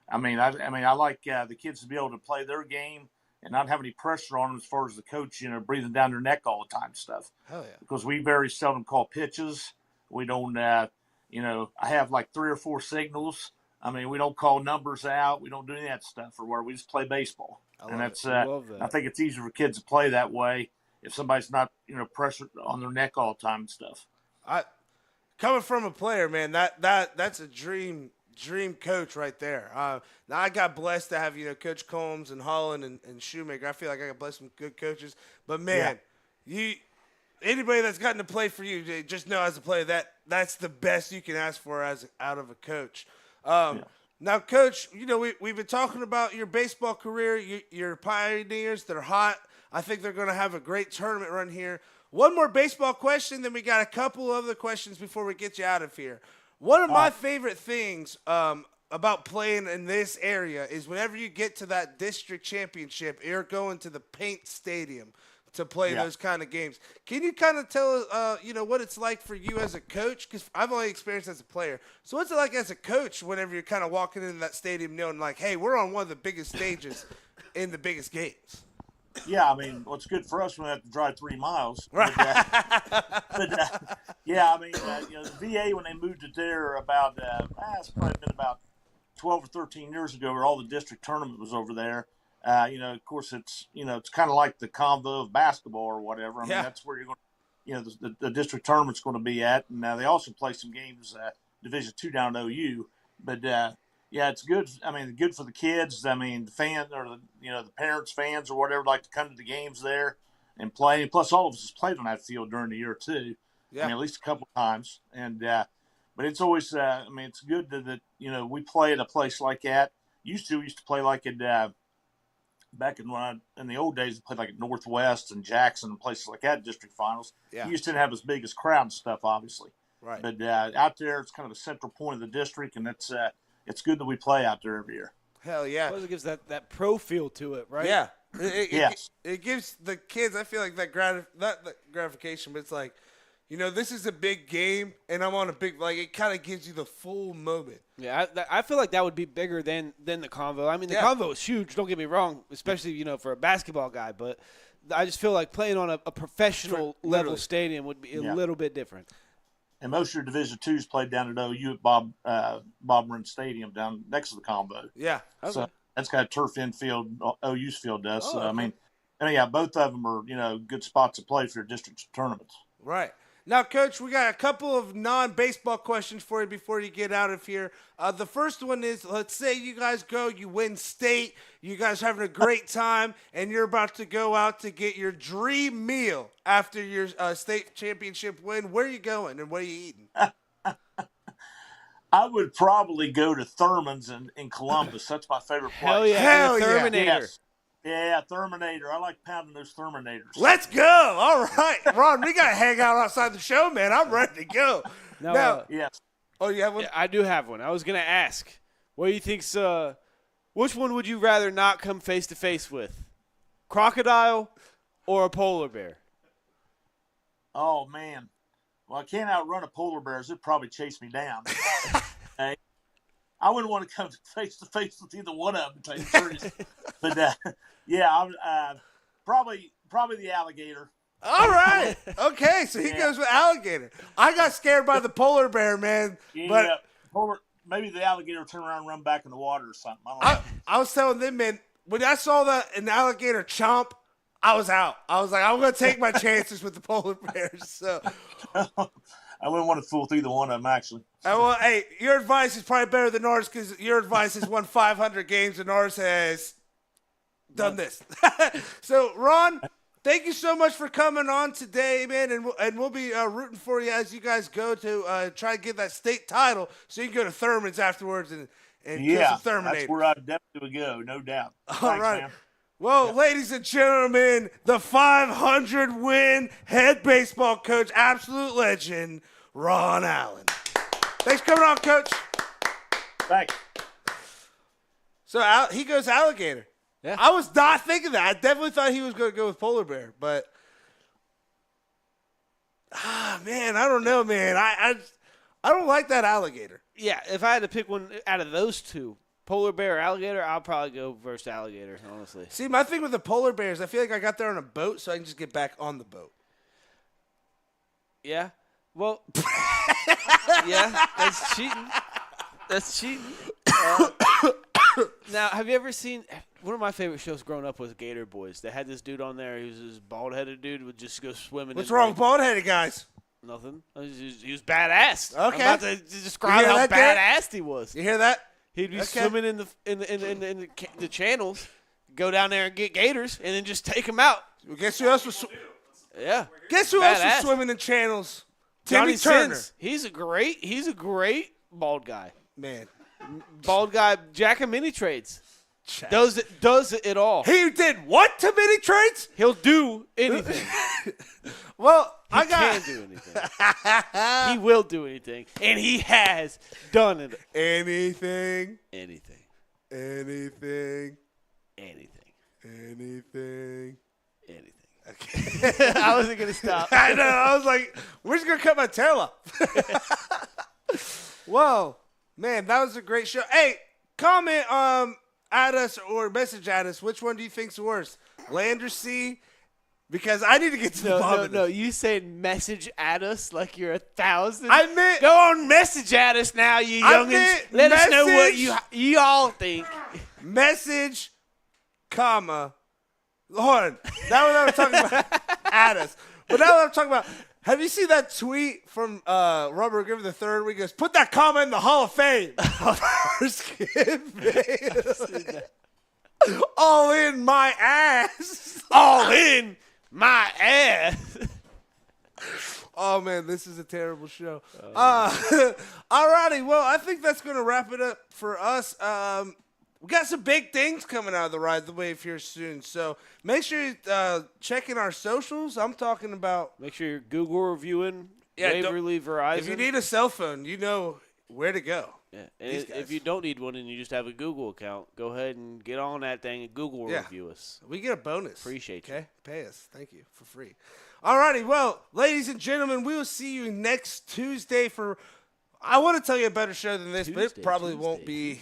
I like the kids to be able to play their game and not have any pressure on them as far as the coach, breathing down their neck all the time stuff.
Hell yeah.
Because we very seldom call pitches. We don't, I have like 3 or 4 signals. We don't call numbers out. We don't do any of that stuff or where we just play baseball. And that's,
I love that.
I think it's easier for kids to play that way if somebody's not, pressured on their neck all the time and stuff.
Coming from a player, man, that's a dream coach right there. Now I got blessed to have Coach Combs and Holland and Shoemaker. I feel like I got blessed with good coaches. But man, anybody that's gotten to play for you, just know as a player that's the best you can ask for out of a coach. Now, Coach, we've been talking about your baseball career. Your Pioneers, they're hot. I think they're going to have a great tournament run here. One more baseball question, then we got a couple other questions before we get you out of here. One of my favorite things about playing in this area is whenever you get to that district championship, you're going to the Paint Stadium to play those kind of games. Can you kind of tell us, what it's like for you as a coach? Because I've only experienced as a player. So what's it like as a coach whenever you're kind of walking into that stadium knowing, like, hey, we're on one of the biggest stages in the biggest games?
Yeah, what's good for us, we have to drive 3 miles.
Right.
The VA, when they moved it there about, it's probably been about 12 or 13 years ago, where all the district tournament was over there. Of course, it's kind of like the convo of basketball or whatever. That's where you're going to, the district tournament's going to be at. And they also play some games, Division II down at OU. But, it's good. Good for the kids. The fans or the parents, fans or whatever like to come to the games there and play. And plus, all of us has played on that field during the year too.
Yeah.
At least a couple of times. And but it's always. It's good that we play at a place like that. We used to play like it back in the old days. We played like at Northwest and Jackson and places like that. District finals.
Yeah.
You used to have as big as crowd and stuff, obviously.
Right.
But out there, it's kind of a central point of the district, and it's good that we play out there every year.
Hell yeah.
Plus it gives that pro feel to it, right?
Yeah.
Yes.
It gives the kids, I feel like that gratification, but it's like, this is a big game, and I'm on a big, like, it kind of gives you the full moment.
Yeah, I feel like that would be bigger than the convo. I mean, the convo is huge. Don't get me wrong, especially for a basketball guy. But I just feel like playing on a professional level stadium would be a little bit different.
And most of your Division IIs played down at OU at Bob Marine Stadium down next to the combo.
Yeah.
Okay.
So that's got a turf infield. OU's field does. So,
okay.
I mean, both of them are good spots to play for your district tournaments.
Right. Now, Coach, we got a couple of non-baseball questions for you before you get out of here. The first one is, let's say you guys go, you win state, you guys having a great time, and you're about to go out to get your dream meal after your state championship win. Where are you going, and what are you eating?
I would probably go to Thurman's in Columbus. That's my favorite place.
Hell yeah.
Hell
the
yeah.
Terminator.
Yes. Yeah, Terminator. I like pounding those Terminators.
Let's go. All right. Ron, we got to hang out outside the show, man. I'm ready to go. Now,
Yes.
oh, you have one?
Yeah, I do have one. I was going to ask, what do you think's which one would you rather not come face to face with? Crocodile or a polar bear?
Oh, man. Well, I can't outrun a polar bear. It'd probably chase me down. Hey, I wouldn't want to come face to face with either one of them, to tell you the truth. But, I'm probably the alligator.
All right. Okay, so he goes with alligator. I got scared by the polar bear, man.
Yeah, but maybe the alligator will turn around and run back in the water or something. I don't know.
I was telling them, man, when I saw an alligator chomp, I was out. I was like, I'm going to take my chances with the polar bears. So,
I wouldn't want to fool with either one of them, actually.
well, hey, your advice is probably better than ours because your advice has won 500 games and ours has done this. So, Ron, thank you so much for coming on today, man, and we'll be rooting for you as you guys go to try to get that state title so you can go to Thurman's afterwards and kill some Terminators.
That's where I definitely would go, no doubt.
All right. Well, ladies and gentlemen, the 500-win head baseball coach, absolute legend, Ron Allen. Thanks for coming on, Coach.
Thanks.
So he goes alligator.
Yeah.
I was not thinking that. I definitely thought he was going to go with polar bear, but man, I don't know, man. I don't like that alligator.
Yeah, if I had to pick one out of those two, polar bear or alligator, I'll probably go versus alligator, honestly.
See, my thing with the polar bears, I feel like I got there on a boat, so I can just get back on the boat.
Yeah. Well, yeah, that's cheating. That's cheating. Now, have you ever seen one of my favorite shows growing up was Gator Boys? They had this dude on there. He was this bald-headed dude who would just go swimming.
What's wrong with bald-headed guys?
Nothing. He was badass.
Okay.
I'm about to describe how badass he was.
You hear that?
He'd be swimming in the channels, go down there and get gators, and then just take them out.
Well, guess who else was?
Yeah.
Guess who else was swimming in channels? Timmy
Johnny
Turner.
Sins. He's a great bald guy.
Man.
Bald guy, Jack of many trades. Does it all.
He did what to many trades?
He'll do anything.
Well,
He can do anything. He will do anything, and he has done it.
Anything.
Anything.
Anything.
Anything.
Anything.
Anything.
Okay.
I wasn't gonna stop.
I know. I was like, we're just gonna cut my tail off. Whoa, man, that was a great show. Hey, comment at us or message at us. Which one do you think's worse, land or sea? Because I need to get to the bottom.
No. You said message at us like you're 1,000.
I meant
go on, message at us now, you youngins. Let us know what you all think.
Message, comma. Hold on. That was what I'm talking about. At us. But now that I'm talking about, have you seen that tweet from Robert Griffin III where he goes, put that comma in the Hall of Fame? All in my ass.
All in my ass.
Oh, man, this is a terrible show. All righty. Well, I think that's going to wrap it up for us. We got some big things coming out of the Ride the Wave here soon. So make sure you check in our socials. I'm talking about.
Make sure you're Google reviewing
Yeah,
Waverly Verizon.
If you need a cell phone, you know where to go.
Yeah. And if you don't need one and you just have a Google account, go ahead and get on that thing and Google review us.
We get a bonus.
Appreciate you.
Okay, pay us. Thank you for free. Alrighty, well, ladies and gentlemen, we will see you next Tuesday for. I want to tell you a better show than this, but it probably won't be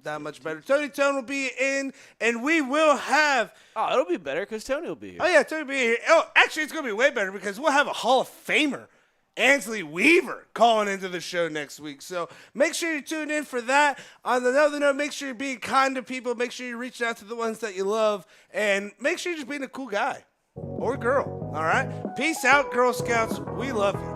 that much better. Tony Tone will be in, and we will have.
Oh, it'll be better because Tony will be here.
Oh yeah, Tony will be here. Oh, actually, it's going to be way better because we'll have a Hall of Famer, Ansley Weaver, calling into the show next week. So make sure you tune in for that. On another note, make sure you're being kind to people. Make sure you're reaching out to the ones that you love. And make sure you're just being a cool guy or girl. All right? Peace out, Girl Scouts. We love you.